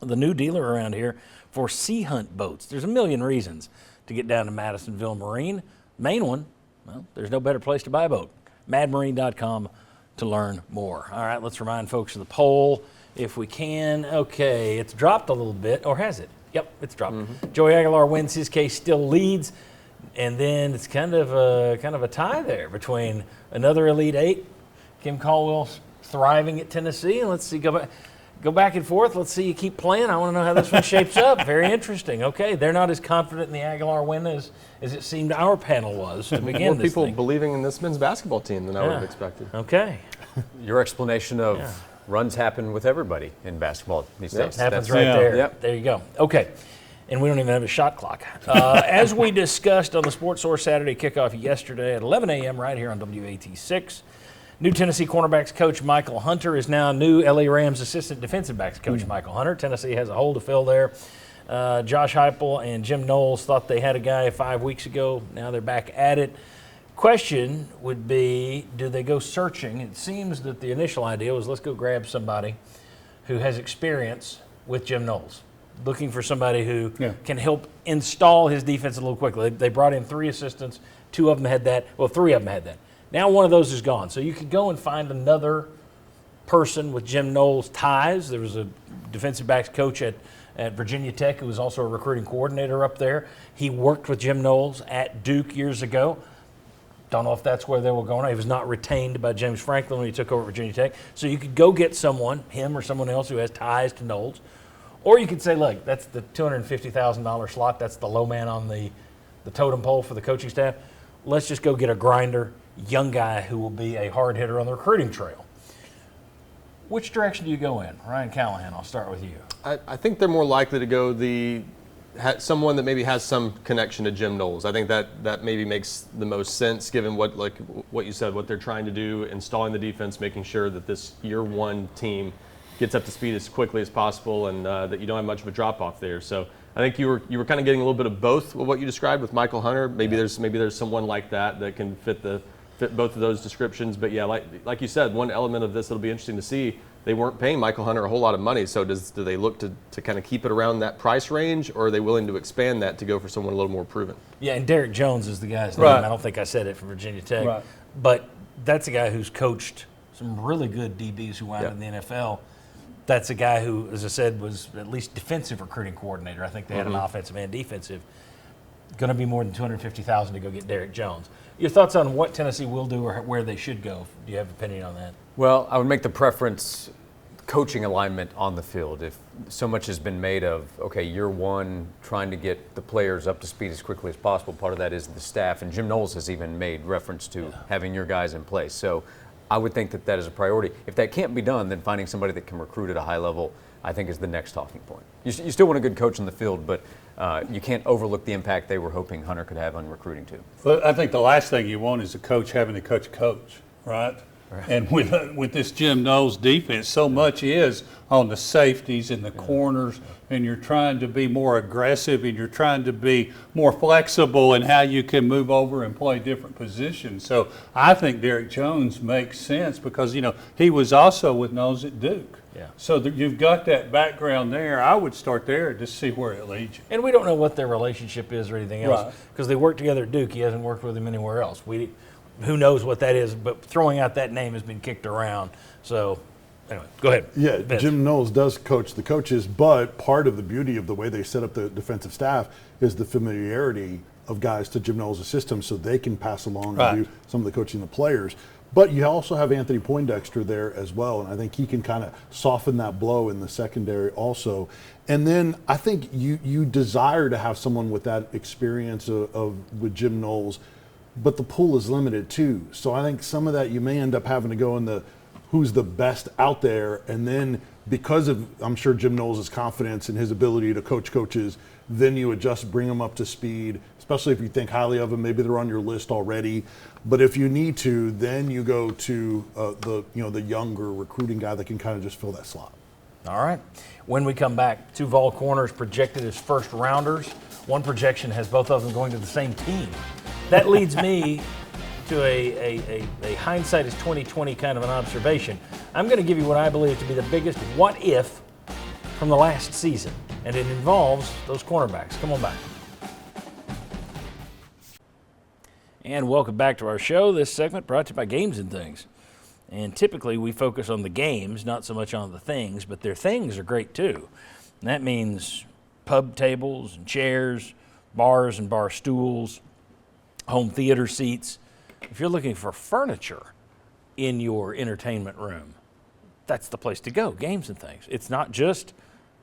the new dealer around here for sea hunt boats. There's a million reasons to get down to Madisonville Marine. Main one, well, there's no better place to buy a boat. madmarine.com to learn more. All right, let's remind folks of the poll if we can. Okay, it's dropped a little bit, or has it? Yep, it's dropped. Joey Aguilar wins his case, still leads, and then it's kind of a tie there between another Elite Eight, Kim Caldwell's thriving at Tennessee, and let's see, go back and forth. Let's see you keep playing. I want to know how this one shapes up. Very interesting. Okay, they're not as confident in the Aguilar win as it seemed our panel was to begin More this people thing. believing in this men's basketball team than I would have expected. Okay. Your explanation of runs happen with everybody in basketball these days. Happens right there. Yep. There you go. Okay. And we don't even have a shot clock. As we discussed on the Sports Source Saturday kickoff yesterday at 11 a.m. right here on WAT6, new Tennessee cornerbacks coach Michael Hunter is now new LA Rams assistant defensive backs coach Michael Hunter. Tennessee has a hole to fill there. Josh Heupel and Jim Knowles thought they had a guy 5 weeks ago. Now they're back at it. Question would be, do they go searching? It seems that the initial idea was let's go grab somebody who has experience with Jim Knowles, looking for somebody who can help install his defense a little quickly. They brought in 3 assistants. 2 of them had that. Well, 3 of them had that. Now one of those is gone. So you could go and find another person with Jim Knowles' ties. There was a defensive backs coach at Virginia Tech who was also a recruiting coordinator up there. He worked with Jim Knowles at Duke years ago. Don't know if that's where they were going. He was not retained by James Franklin when he took over Virginia Tech. So you could go get someone, him or someone else who has ties to Knowles. Or you could say, look, that's the $250,000 slot. That's the low man on the totem pole for the coaching staff. Let's just go get a grinder, young guy who will be a hard hitter on the recruiting trail. Which direction do you go in? Ryan Callahan, I'll start with you. I think they're more likely to go someone that maybe has some connection to Jim Knowles. I think that maybe makes the most sense given what you said, what they're trying to do, installing the defense, making sure that this year one team gets up to speed as quickly as possible, and that you don't have much of a drop off there. So I think you were kind of getting a little bit of both of what you described with Michael Hunter. Maybe there's someone like that can fit both of those descriptions. But yeah, like you said, one element of this that'll be interesting to see. They weren't paying Michael Hunter a whole lot of money, so do they look to kind of keep it around that price range, or are they willing to expand that to go for someone a little more proven? Yeah, and Derek Jones is the guy's name. I don't think I said it for Virginia Tech. But that's a guy who's coached some really good DBs who wound up in the NFL. That's a guy who, as I said, was at least defensive recruiting coordinator. I think they had an offensive and defensive. Going to be more than $250,000 to go get Derek Jones. Your thoughts on what Tennessee will do or where they should go? Do you have an opinion on that? Well, I would make the preference coaching alignment on the field. If so much has been made of, okay, year one, trying to get the players up to speed as quickly as possible, part of that is the staff, and Jim Knowles has even made reference to having your guys in place. So I would think that is a priority. If that can't be done, then finding somebody that can recruit at a high level I think is the next talking point. You still want a good coach in the field, but you can't overlook the impact they were hoping Hunter could have on recruiting too. But I think the last thing you want is a coach having to coach a coach, right? And with this Jim Knowles defense, so much is on the safeties and the corners, and you're trying to be more aggressive and you're trying to be more flexible in how you can move over and play different positions. So I think Derek Jones makes sense because, he was also with Knowles at Duke. Yeah. So you've got that background there. I would start there to see where it leads you. And we don't know what their relationship is or anything else because they worked together at Duke. He hasn't worked with him anywhere else. Who knows what that is, but throwing out that name has been kicked around. So, anyway, go ahead. Yeah, Vince. Jim Knowles does coach the coaches, but part of the beauty of the way they set up the defensive staff is the familiarity of guys to Jim Knowles' system so they can pass along and do some of the coaching of the players. But you also have Anthony Poindexter there as well, and I think he can kind of soften that blow in the secondary also. And then I think you desire to have someone with that experience with Jim Knowles, but the pool is limited too. So I think some of that you may end up having to go in the who's the best out there, and then because of, I'm sure, Jim Knowles' confidence in his ability to coach coaches, then you adjust, bring them up to speed, especially if you think highly of them. Maybe they're on your list already. But if you need to, then you go to the younger recruiting guy that can kind of just fill that slot. All right. When we come back, 2 Vol corners projected as first rounders. One projection has both of them going to the same team. That leads me to a hindsight is 20/20 kind of an observation. I'm going to give you what I believe to be the biggest what if from the last season, and it involves those cornerbacks. Come on back. And welcome back to our show. This segment brought to you by Games and Things. And typically we focus on the games, not so much on the things, but their things are great too. And that means pub tables and chairs, bars and bar stools, home theater seats. If you're looking for furniture in your entertainment room, that's the place to go, Games and Things. It's not just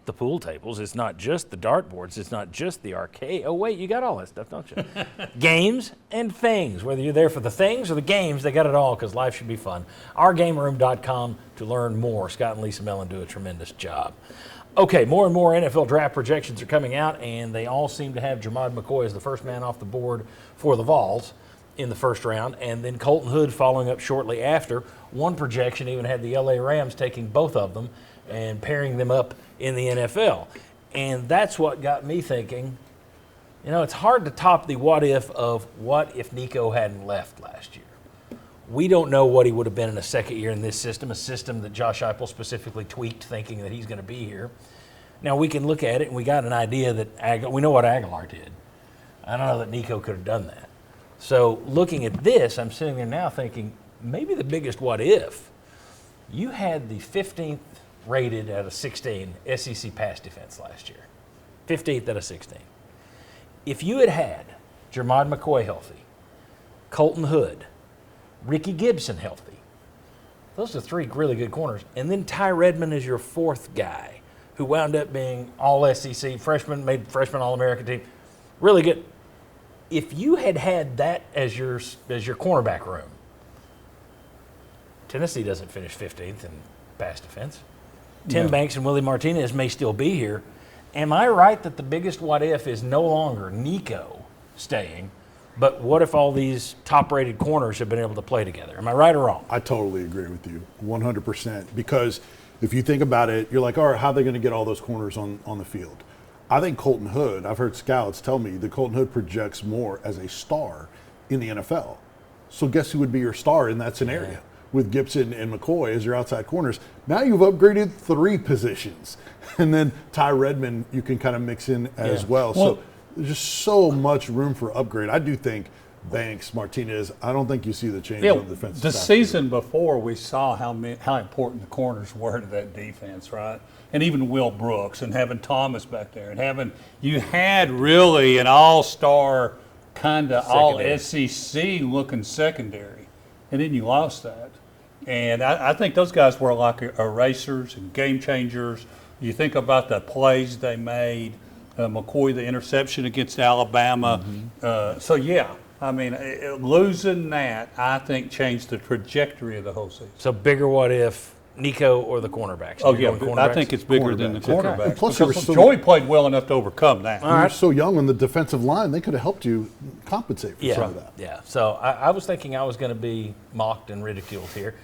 the pool tables, it's not just the dartboards, it's not just the arcade. Oh wait, you got all that stuff, don't you? Games and Things. Whether you're there for the things or the games, they got it all because life should be fun. OurGameRoom.com to learn more. Scott and Lisa Mellon do a tremendous job. Okay, more and more NFL draft projections are coming out, and they all seem to have Jermod McCoy as the first man off the board for the Vols in the first round, and then Colton Hood following up shortly after. One projection even had the LA Rams taking both of them and pairing them up in the NFL. And that's what got me thinking, it's hard to top the what if Nico hadn't left last year. We don't know what he would have been in a second year in this system, a system that Josh Heupel specifically tweaked thinking that he's going to be here. Now we can look at it and we got an idea that we know what Aguilar did. I don't know that Nico could have done that. So looking at this, I'm sitting there now thinking maybe the biggest what if, you had the 15th rated out of 16 SEC pass defense last year. 15th out of 16. If you had Jermod McCoy healthy, Colton Hood, Ricky Gibson healthy, those are 3 really good corners. And then Ty Redmond is your 4th guy who wound up being all SEC, freshman, made freshman All-American team. Really good. If you had that as your cornerback room, Tennessee doesn't finish 15th in pass defense. Tim Banks and Willie Martinez may still be here. Am I right that the biggest what if is no longer Nico staying, but what if all these top-rated corners have been able to play together? Am I right or wrong? I totally agree with you, 100%. Because if you think about it, you're like, all right, how are they going to get all those corners on the field? I think Colton Hood, I've heard scouts tell me that Colton Hood projects more as a star in the NFL. So guess who would be your star in that scenario? Yeah. With Gibson and McCoy as your outside corners. Now you've upgraded 3 positions. And then Ty Redmond you can kind of mix in as well. So there's just so much room for upgrade. I do think Banks, Martinez, I don't think you see the change on the defensive the side. Season before, we saw how important the corners were to that defense, right? And even Will Brooks and having Thomas back there and you had really an all-star kind of all-SEC looking secondary. And then you lost that. And I think those guys were like erasers and game changers. You think about the plays they made, McCoy, the interception against Alabama. Losing that, I think, changed the trajectory of the whole season. So bigger what if Nico or the cornerbacks? Oh, You're yeah, going I cornerbacks? think it's bigger than the Cornerbacks, cornerbacks. And plus, you were Because so- Joey played well enough to overcome that. You were so young on the defensive line, they could have helped you compensate for some of that. Yeah. So I was thinking I was going to be mocked and ridiculed here.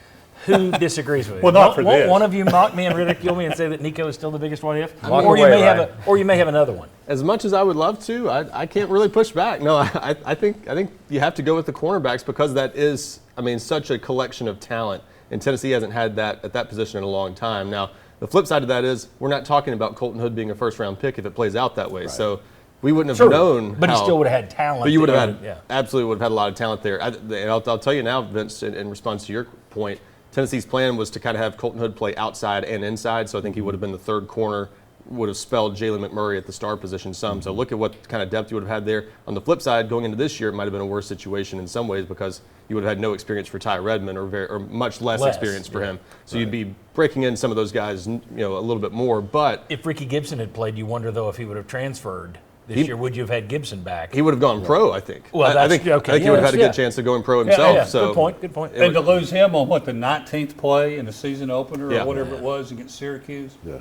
Who disagrees with me? Well, not for Won't this. one of you mock me and ridicule me and say that Nico is still the biggest what if? Walk Or you away, may Ryan. or you may have another one. As much as I would love to, I can't really push back. No, I think you have to go with the cornerbacks because that is, such a collection of talent. And Tennessee hasn't had that at that position in a long time. Now, the flip side of that is we're not talking about Colton Hood being a first-round pick if it plays out that way. Right. So we wouldn't have known. But he still would have had talent. But you would have had, absolutely would have had a lot of talent there. And I'll tell you now, Vince, in response to your point, Tennessee's plan was to kind of have Colton Hood play outside and inside. So I think he would have been the third corner, would have spelled Jalen McMurray at the star position some. So look at what kind of depth you would have had there. On the flip side, going into this year, it might have been a worse situation in some ways because you would have had no experience for Ty Redmond or much less experience for him. So you'd be breaking in some of those guys, a little bit more. But if Ricky Gibson had played, you wonder though if he would have transferred this yeuld you have had Gibson back? He would have gone pro, I think. Well, I think he would have had a good chance of going pro himself. Yeah. So Good point. And to lose him on the 19th play in the season opener or whatever it was against Syracuse. Yeah.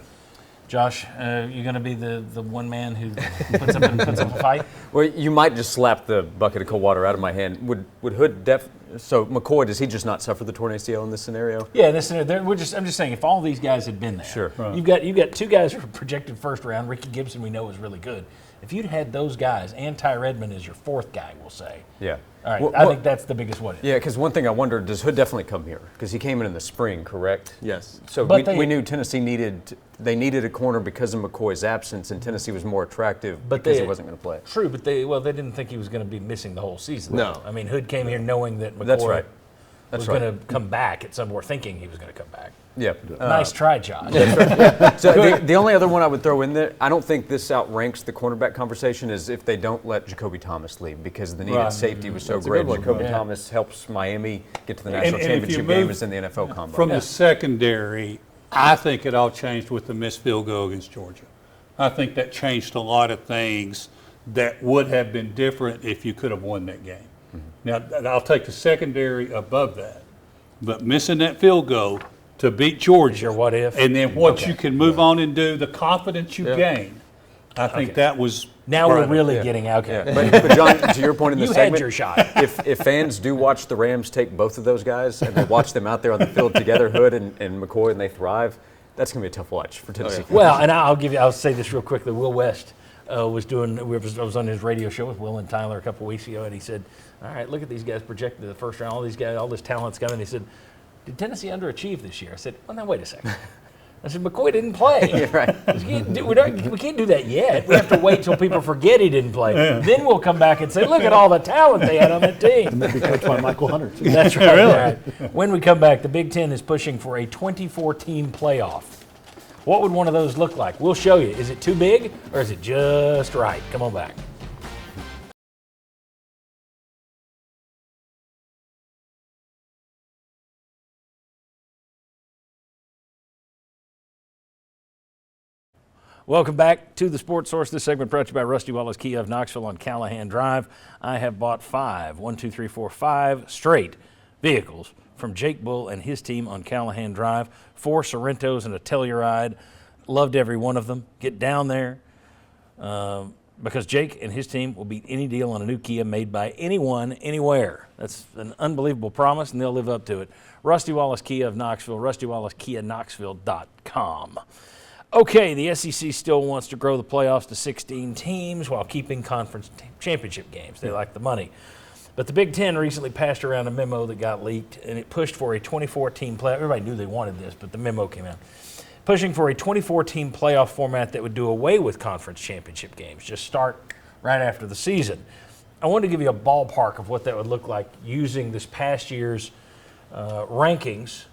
Josh, you're going to be the one man who puts up a fight? Well, you might just slap the bucket of cold water out of my hand. Would Hood so McCoy, does he just not suffer the torn ACL in this scenario? Yeah, in this scenario, I'm just saying, if all these guys had been there, sure. Right. You've got two guys who are projected first round. Ricky Gibson, we know, is really good. If you'd had those guys and Ty Redmond as your fourth guy, we'll say. Yeah. All right. I think that's the biggest what if. Yeah, because one thing I wonder, does Hood definitely come here? Because he came in the spring, correct? Yes. So we knew Tennessee needed a corner because of McCoy's absence, and Tennessee was more attractive because he wasn't going to play. True, but they didn't think he was going to be missing the whole season. No. I mean, Hood came here knowing that McCoy That's right. was going to come back at some point, thinking he was going to come back. Yeah. Nice try, Josh. So the only other one I would throw in there, I don't think this outranks the cornerback conversation, is if they don't let Jacoby Thomas leave because the need at safety was so great. Jacoby Thomas helps Miami get to the national championship game as in the NFL combo. From the secondary, I think it all changed with the missed field goal against Georgia. I think that changed a lot of things that would have been different if you could have won that game. Mm-hmm. Now, I'll take the secondary above that, but missing that field goal to beat Georgia. Your what if? And then what you can move on and do, the confidence you gain. I think that was. Now we're really getting out. Okay. Yeah. But John, to your point in the segment, had your shot. if fans do watch the Rams take both of those guys and they watch them out there on the field together, Hood and McCoy, and they thrive, that's going to be a tough watch for Tennessee fans. Well, and I'll say this real quickly. Will West I was on his radio show with Will and Tyler a couple weeks ago, and he said, "All right, look at these guys projected to the first round. All these guys, all this talent's coming." He said, "Did Tennessee underachieve this year?" I said, "Well, now wait a second." I said, "McCoy didn't play. Yeah, right. We can't do that yet. We have to wait till people forget he didn't play. Then we'll come back and say, look at all the talent they had on the team." And then be coached by Michael Hunter, too. That's right. Really? Right. When we come back, the Big Ten is pushing for a 24-team playoff. What would one of those look like? We'll show you. Is it too big or is it just right? Come on back. Welcome back to the Sports Source. This segment brought to you by Rusty Wallace Kia of Knoxville on Callahan Drive. I have bought 5 straight vehicles from Jake Bull and his team on Callahan Drive. 4 Sorrentos and a Telluride. Loved every one of them. Get down there because Jake and his team will beat any deal on a new Kia made by anyone, anywhere. That's an unbelievable promise, and they'll live up to it. Rusty Wallace Kia of Knoxville, rustywallacekiaknoxville.com. Okay, the SEC still wants to grow the playoffs to 16 teams while keeping conference championship games. They like the money. But the Big Ten recently passed around a memo that got leaked, and it pushed for a 24-team playoff. Everybody knew they wanted this, but the memo came out. Pushing for a 24-team playoff format that would do away with conference championship games, just start right after the season. I wanted to give you a ballpark of what that would look like using this past year's rankings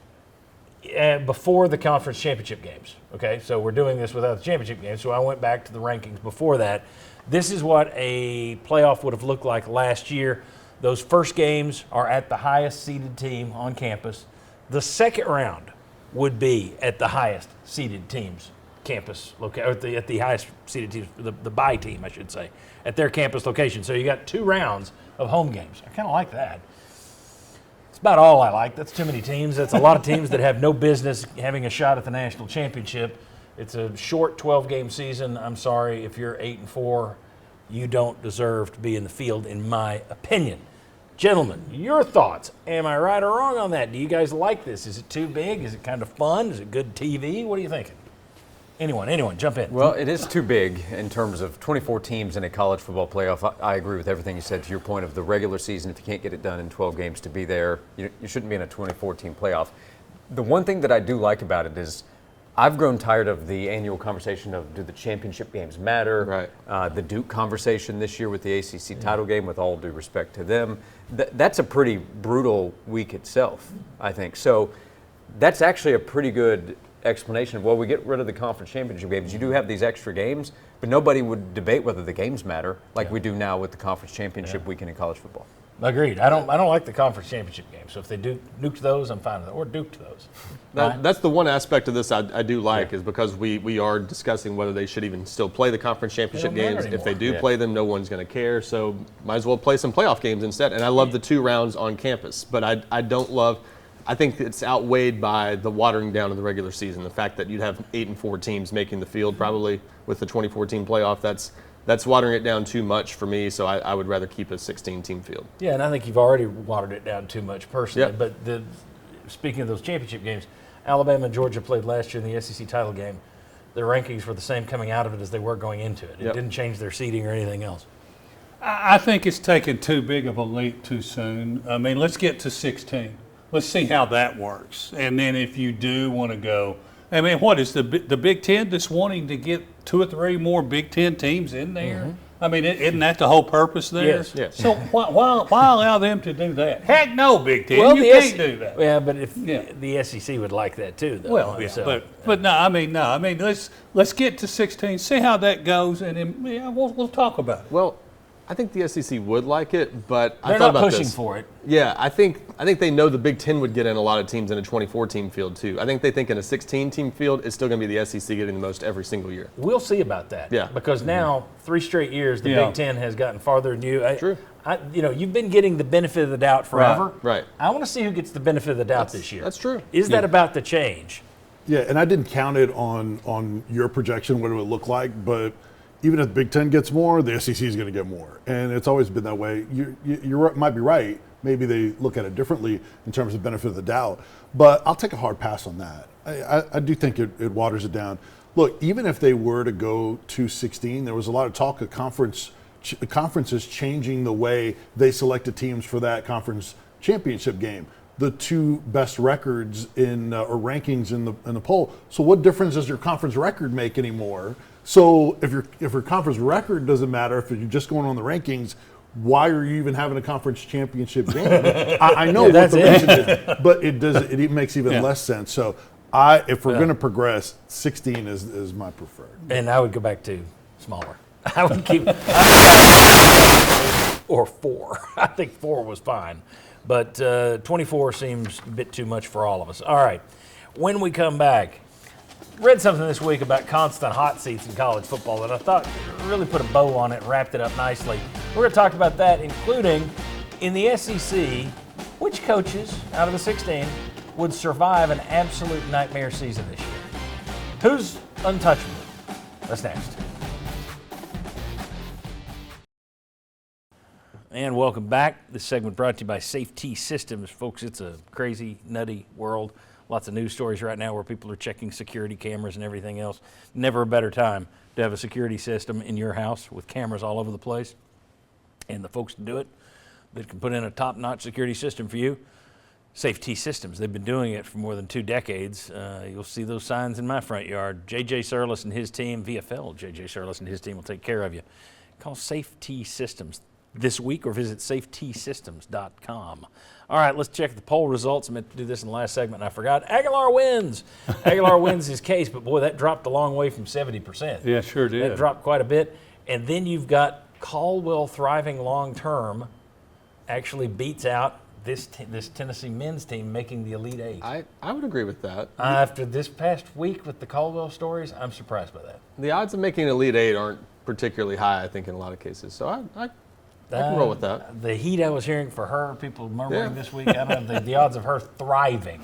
before the conference championship games. Okay, so we're doing this without the championship games, so I went back to the rankings before that. This is what a playoff would have looked like last year. Those first games are at the highest seeded team on campus. The second round would be at the highest seeded team's campus location, at the highest seeded teams, the bye team, I should say, at their campus location. So you got 2 rounds of home games. I kind of like that. about all I like. That's too many teams. That's a lot of teams that have no business having a shot at the national championship. It's a short 12-game season. I'm sorry, if you're 8-4, you don't deserve to be in the field, in my opinion. Gentlemen, your thoughts. Am I right or wrong on that? Do you guys like this? Is it too big? Is it kind of fun? Is it good TV? What are you thinking? Anyone, jump in. Well, it is too big in terms of 24 teams in a college football playoff. I agree with everything you said to your point of the regular season. If you can't get it done in 12 games to be there, you shouldn't be in a 24-team playoff. The one thing that I do like about it is I've grown tired of the annual conversation of do the championship games matter? Right. The Duke conversation this year with the ACC title game, with all due respect to them. That's a pretty brutal week itself, I think. So that's actually a pretty good explanation of, well, we get rid of the conference championship games. You do have these extra games, but nobody would debate whether the games matter like we do now with the conference championship weekend in college football. Agreed. I don't like the conference championship game. So if they nuked those, I'm fine with it. Or duked those. That's the one aspect of this I do like is because we are discussing whether they should even still play the conference championship games. If they do play them, no one's going to care. So might as well play some playoff games instead. And I love the 2 rounds on campus, but I don't love. I think it's outweighed by the watering down of the regular season. The fact that you'd have 8-4 teams making the field probably with the 24-team playoff. That's watering it down too much for me, so I would rather keep a 16-team field. Yeah, and I think you've already watered it down too much personally. Yep. But speaking of those championship games, Alabama and Georgia played last year in the SEC title game. Their rankings were the same coming out of it as they were going into it. It didn't change their seeding or anything else. I think it's taken too big of a leap too soon. I mean, let's get to 16. Let's see how that works. And then if you do want to go, I mean, what is the Big Ten just wanting to get 2 or 3 more Big Ten teams in there? Mm-hmm. I mean, isn't that the whole purpose there? Yes. So why allow them to do that? Heck no, Big Ten. Well, you can't do that. Yeah, but if the SEC would like that too, though. Well, yeah, so, but no. I mean, let's get to 16, see how that goes, and then we'll talk about it. Well, I think the SEC would like it, but they're I thought not about pushing this. for it. Yeah, I think they know the Big Ten would get in a lot of teams in a 24-team field too. I think they think in a 16-team field, it's still going to be the SEC getting the most every single year. We'll see about that. Yeah. Because now 3 straight years the Big Ten has gotten farther than you. True. You've been getting the benefit of the doubt forever. Right. I want to see who gets the benefit of the doubt this year. That's true. Is that about to change? Yeah, and I didn't count it on your projection, what it would look like, but even if the Big Ten gets more, the SEC is going to get more. And it's always been that way. You might be right. Maybe they look at it differently in terms of benefit of the doubt. But I'll take a hard pass on that. I do think it waters it down. Look, even if they were to go to 16, there was a lot of talk of conferences changing the way they selected teams for that conference championship game. The 2 best records or rankings in the poll. So what difference does your conference record make anymore? So if your conference record doesn't matter, if you're just going on the rankings, why are you even having a conference championship game? I know what the reason is, but it makes even less sense. So if we're going to progress, 16 is my preferred. And I would go back to smaller. I would keep or 4. I think 4 was fine. But 24 seems a bit too much for all of us. All right. When we come back, read something this week about constant hot seats in college football that I thought really put a bow on it and wrapped it up nicely. We're going to talk about that, including in the SEC, which coaches out of the 16 would survive an absolute nightmare season this year. Who's untouchable? That's next. And welcome back. This segment brought to you by Safety Systems. Folks, it's a crazy, nutty world. Lots of news stories right now where people are checking security cameras and everything else. Never a better time to have a security system in your house with cameras all over the place. And the folks to do it that can put in a top-notch security system for you, Safety Systems. They've been doing it for more than 2 decades. You'll see those signs in my front yard. J.J. Surlis and his team, VFL, J.J. Surlis and his team will take care of you. Call Safety Systems this week or visit safetysystems.com. All right, let's check the poll results. I meant to do this in the last segment and I forgot. Aguilar wins. Aguilar wins his case, but boy, that dropped a long way from 70%. Yeah, sure did. That dropped quite a bit. And then you've got Caldwell Thriving Long Term actually beats out this Tennessee men's team making the Elite Eight. I would agree with that. After this past week with the Caldwell stories, I'm surprised by that. The odds of making Elite Eight aren't particularly high, I think, in a lot of cases. So I I can roll with that. The heat I was hearing for her, people murmuring this week, I don't know, the odds of her thriving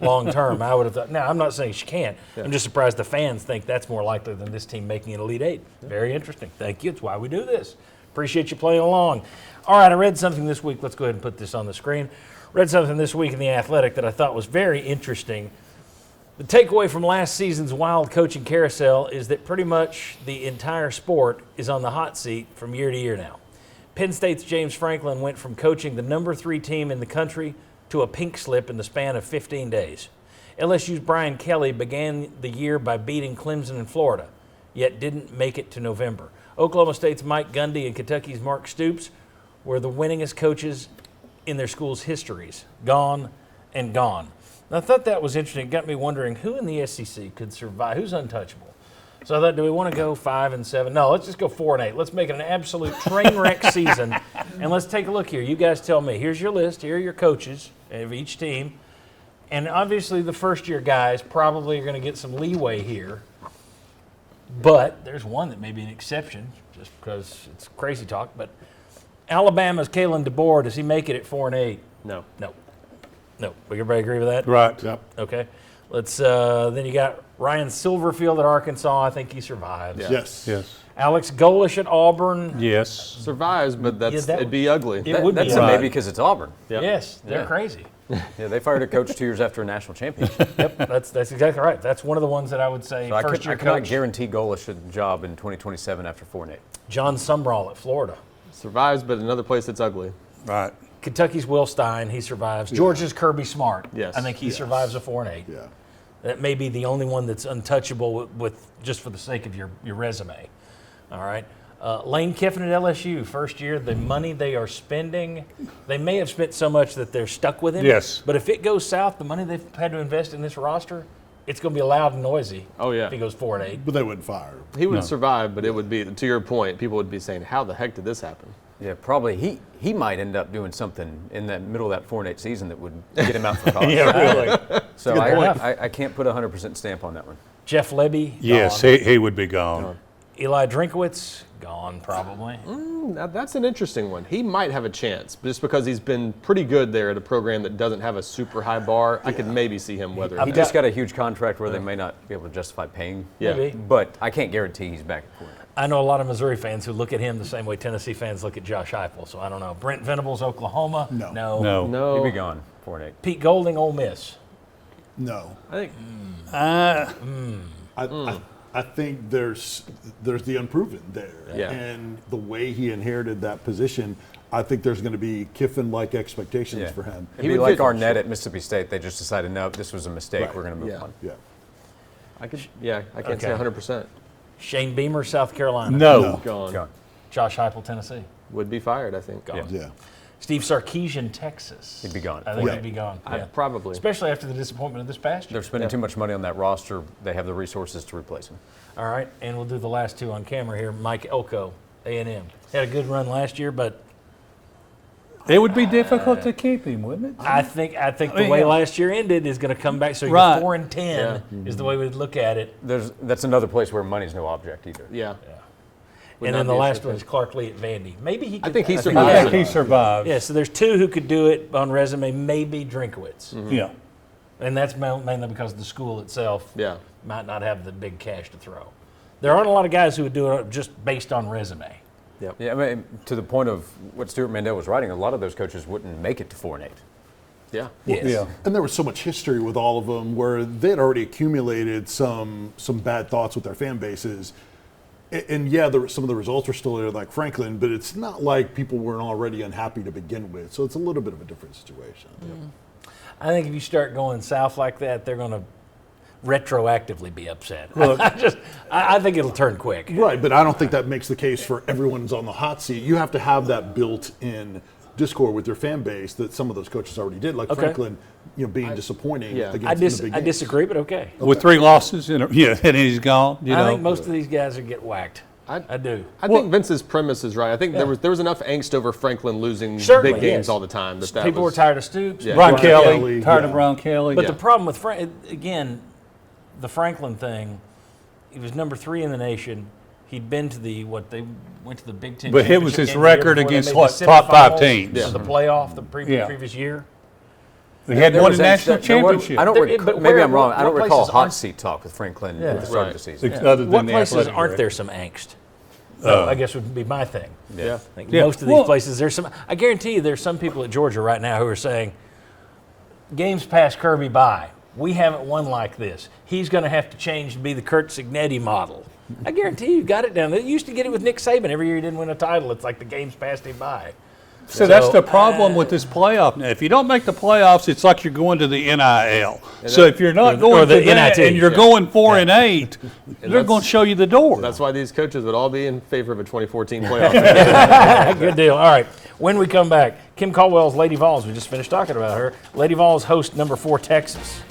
long term, I would have thought. Now, I'm not saying she can't. Yeah. I'm just surprised the fans think that's more likely than this team making an Elite Eight. Yeah. Very interesting. Thank you. It's why we do this. Appreciate you playing along. All right, I read something this week. Let's go ahead and put this on the screen. Read something this week in The Athletic that I thought was very interesting. The takeaway from last season's wild coaching carousel is that pretty much the entire sport is on the hot seat from year to year now. Penn State's James Franklin went from coaching the number 3 team in the country to a pink slip in the span of 15 days. LSU's Brian Kelly began the year by beating Clemson in Florida, yet didn't make it to November. Oklahoma State's Mike Gundy and Kentucky's Mark Stoops were the winningest coaches in their school's histories. Gone and gone. And I thought that was interesting. It got me wondering who in the SEC could survive, who's untouchable. So I thought, do we want to go 5-7? No, let's just go 4-8. Let's make it an absolute train wreck season. And let's take a look here. You guys tell me. Here's your list. Here are your coaches of each team. And obviously the first-year guys probably are going to get some leeway here. But there's one that may be an exception just because it's crazy talk. But Alabama's Kalen DeBoer, does he make it at 4-8? No. No. Everybody agree with that? Right. Yep. Okay. Let's. Then you got Ryan Silverfield at Arkansas. I think he survives. Yeah. Yes. Alex Golish at Auburn. Yes. Survives, but it'd be ugly. That's a maybe because it's Auburn. Yep. Yes, they're crazy. Yeah, they fired a coach 2 years after a national championship. Yep, that's exactly right. That's one of the ones that I would say So I first-year cannot coach. guarantee Golish a job in 2027 after 4-8. John Sumrall at Florida. Survives, but another place that's ugly. Right. Kentucky's Will Stein, he survives. Georgia's Kirby Smart. Yes. I think he survives a 4-8. Yeah. That may be the only one that's untouchable with just for the sake of your resume. All right. Lane Kiffin at LSU, first year, the money they are spending, they may have spent so much that they're stuck with him. Yes. But if it goes south, the money they've had to invest in this roster, it's going to be loud and noisy. Oh, yeah. If he goes 4-8. But they wouldn't fire him. He would survive, but it would be, to your point, people would be saying, how the heck did this happen? Yeah, probably. He might end up doing something in the middle of that 4-8 season that would get him out for college. Yeah, really. So I can't put a 100% stamp on that one. Jeff Lebby, Yes, gone. he would be gone. Eli Drinkowitz, gone probably. Now, that's an interesting one. He might have a chance, just because he's been pretty good there at a program that doesn't have a super high bar. I could maybe see him weather. He just got a huge contract where they may not be able to justify paying. Yeah. Maybe. But I can't guarantee he's back at 4-8. I know a lot of Missouri fans who look at him the same way Tennessee fans look at Josh Heupel, so I don't know. Brent Venables, Oklahoma. No. No. He'd be gone 4-8. Pete Golding, Ole Miss. No. I think I think there's the unproven there. Yeah. And the way he inherited that position, I think there's going to be Kiffin-like expectations for him. He'd be like Arnett at Mississippi State. They just decided, no, this was a mistake. Right. We're going to move Yeah. on. Yeah. I can't say 100%. Shane Beamer, South Carolina. No. Gone. Josh Heupel, Tennessee. Would be fired, I think. Gone. Yeah. Steve Sarkisian, Texas. He'd be gone. I think Yeah. he'd be gone. Yeah. Probably. Especially after the disappointment of this past year. They're spending too much money on that roster. They have the resources to replace him. All right, and we'll do the last two on camera here. Mike Elko, A&M. Had a good run last year, but It would be difficult to keep him, wouldn't it? I think the way last year ended is going to come back. So you're Right. 4-10 is the way we'd look at it. That's another place where money's no object either. Yeah. And then the last one is Clark Lee at Vandy. Maybe he could. I think he I survives. think he survived. Yeah, so there's two who could do it on resume, maybe Drinkowitz. Yeah. And that's mainly because the school itself Yeah. might not have the big cash to throw. There aren't a lot of guys who would do it just based on resume. Yeah, I mean, to the point of what Stuart Mandel was writing, a lot of those coaches wouldn't make it to 4-8. Yeah. Yes. Yeah. And there was so much history with all of them where they'd already accumulated some bad thoughts with their fan bases. And yeah, some of the results are still there, like Franklin, but it's not like people weren't already unhappy to begin with. So it's a little bit of a different situation. I think if you start going south like that, they're going to retroactively be upset. Well, I think it'll turn quick. Right, but I don't think that makes the case for everyone's on the hot seat. You have to have that built-in discord with your fan base that some of those coaches already did, like Franklin, being disappointing against the big I games. disagree, but okay. With 3 losses, and he's gone. I think most of these guys would get whacked. I do. I think Vince's premise is right. I think there was enough angst over Franklin losing Certainly, big games yes. all the time. That People were tired of Stoops. Yeah. Brian Kelly, Kelly, tired of Brian Kelly. But the problem with again, the Franklin thing, he was number 3 in the nation. He'd been to they went to the Big Ten. But it was championship his game the year record before. They against made what, the top 5 semifinals teams. of the playoff the Yeah. previous year. They had There won was a national championship. I don't There- recall, but maybe where- I'm wrong. I don't what recall places hot aren't- seat talk with Franklin Yeah. at the start of Right. the season. Other than What the places athletic aren't there director. some angst? I guess would be my thing. Yeah. I think Yeah. most of these Well- places, there's some. I guarantee you, there's some people at Georgia right now who are saying, "Games pass Kirby by. We haven't won like this. He's going to have to change to be the Kurt Signetti model." I guarantee you got it down there. They used to get it with Nick Saban every year he didn't win a title. It's like the games passed him by. So that's the problem with this playoff. Now, if you don't make the playoffs, it's like you're going to the NIL. So if you're not or going the to that NIT, and you're yeah. going 4-8, they're that's- going to show you the door. That's why these coaches would all be in favor of a 2014 playoff. Good deal. All right. When we come back, Kim Caldwell's Lady Vols. We just finished talking about her. Lady Vols host number 4 Texas.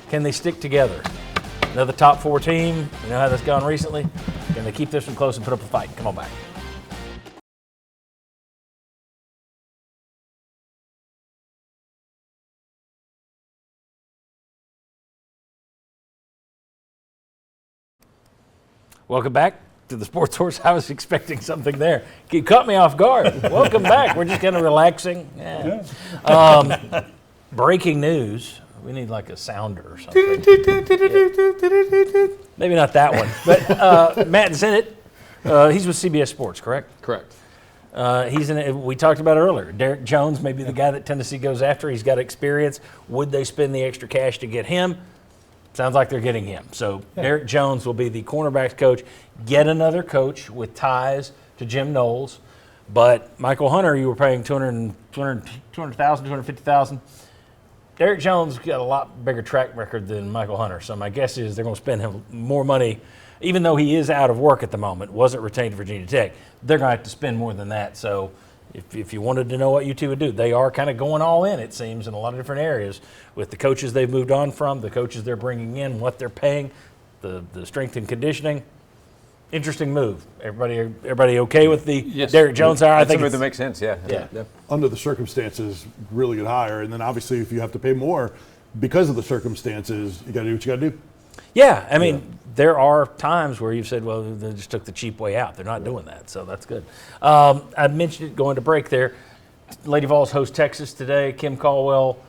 Can they stick together? Another top 4 team. You know how that's gone recently? Can they keep this one close and put up a fight? Come on back. Welcome back to the Sports Horse. I was expecting something there. You caught me off guard. Welcome back. We're just kind of relaxing. Yeah. Breaking news. We need like a sounder or something. Maybe not that one. But Matt Zenit, he's with CBS Sports, correct? Correct. We talked about it earlier. Derek Jones may be the guy that Tennessee goes after. He's got experience. Would they spend the extra cash to get him? Sounds like they're getting him. So Derek Jones will be the cornerbacks coach. Get another coach with ties to Jim Knowles. But Michael Hunter, you were paying $200,000, $250,000. Derek Jones got a lot bigger track record than Michael Hunter. So my guess is they're going to spend him more money, even though he is out of work at the moment, wasn't retained at Virginia Tech. They're going to have to spend more than that. So if you wanted to know what UT would do, they are kind of going all in, it seems, in a lot of different areas with the coaches they've moved on from, the coaches they're bringing in, what they're paying, the strength and conditioning. Interesting move. Everybody okay with the Derek Jones hire? I think that makes sense. Yeah. Under the circumstances, really good hire. And then obviously, if you have to pay more because of the circumstances, you got to do what you got to do. Yeah, I mean, there are times where you've said, well, they just took the cheap way out. They're not doing that, so that's good. I mentioned it going to break there. Lady Vols host Texas today. Kim Caldwell,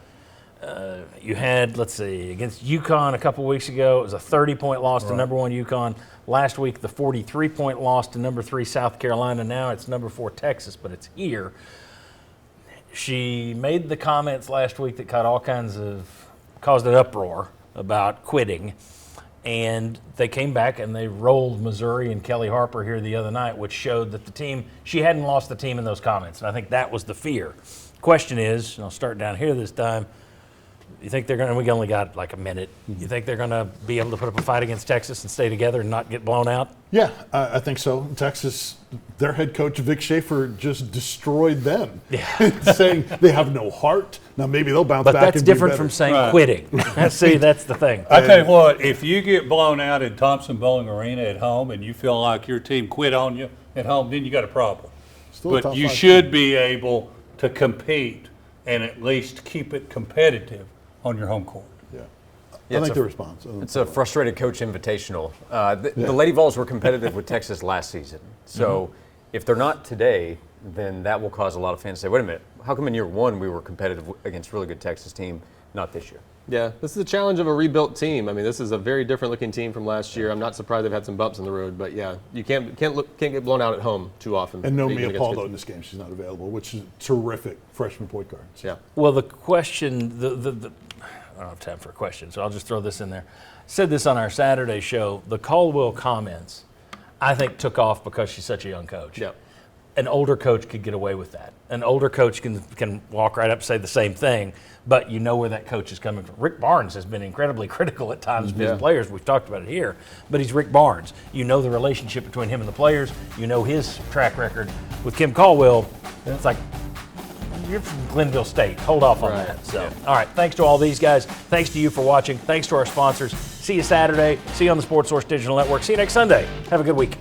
you had, let's see, against UConn a couple weeks ago. It was a 30-point loss to number 1 UConn. Last week, the 43-point loss to number 3 South Carolina. Now it's number 4 Texas, but it's here. She made the comments last week that caused an uproar about quitting. And they came back and they rolled Missouri and Kelly Harper here the other night, which showed that she hadn't lost the team in those comments. And I think that was the fear. Question is, and I'll start down here this time, you think they're going to, we only got like a minute, you think they're going to be able to put up a fight against Texas and stay together and not get blown out? Yeah, I think so. Texas, their head coach, Vic Schaefer, just destroyed them, saying they have no heart. Now, maybe they'll bounce But back. that's and be different better. from saying quitting. See, that's the thing. I tell you what, if you get blown out in Thompson-Boling Arena at home and you feel like your team quit on you at home, then you got a problem. Still a But top you 5 should team. be able to compete and at least keep it competitive on your home court. I think the response. It's a frustrated coach invitational. The Lady Vols were competitive with Texas last season. So if they're not today, then that will cause a lot of fans to say, wait a minute, how come in year 1 we were competitive against a really good Texas team, not this year? Yeah, this is the challenge of a rebuilt team. I mean, this is a very different looking team from last year. I'm not surprised they've had some bumps in the road, but yeah, you can't get blown out at home too often. And no Even Mia against Paldo good in this game. She's not available, which is terrific freshman point guard. Yeah. Well, the question, I don't have time for a question, so I'll just throw this in there. Said this on our Saturday show. The Caldwell comments, I think, took off because she's such a young coach. Yeah. An older coach could get away with that. An older coach can walk right up and say the same thing, but you know where that coach is coming from. Rick Barnes has been incredibly critical at times of his players. We've talked about it here, but he's Rick Barnes. You know the relationship between him and the players. You know his track record. With Kim Caldwell, it's like, you're from Glenville State. Hold off on that. So, all right. Thanks to all these guys. Thanks to you for watching. Thanks to our sponsors. See you Saturday. See you on the Sports Source Digital Network. See you next Sunday. Have a good week.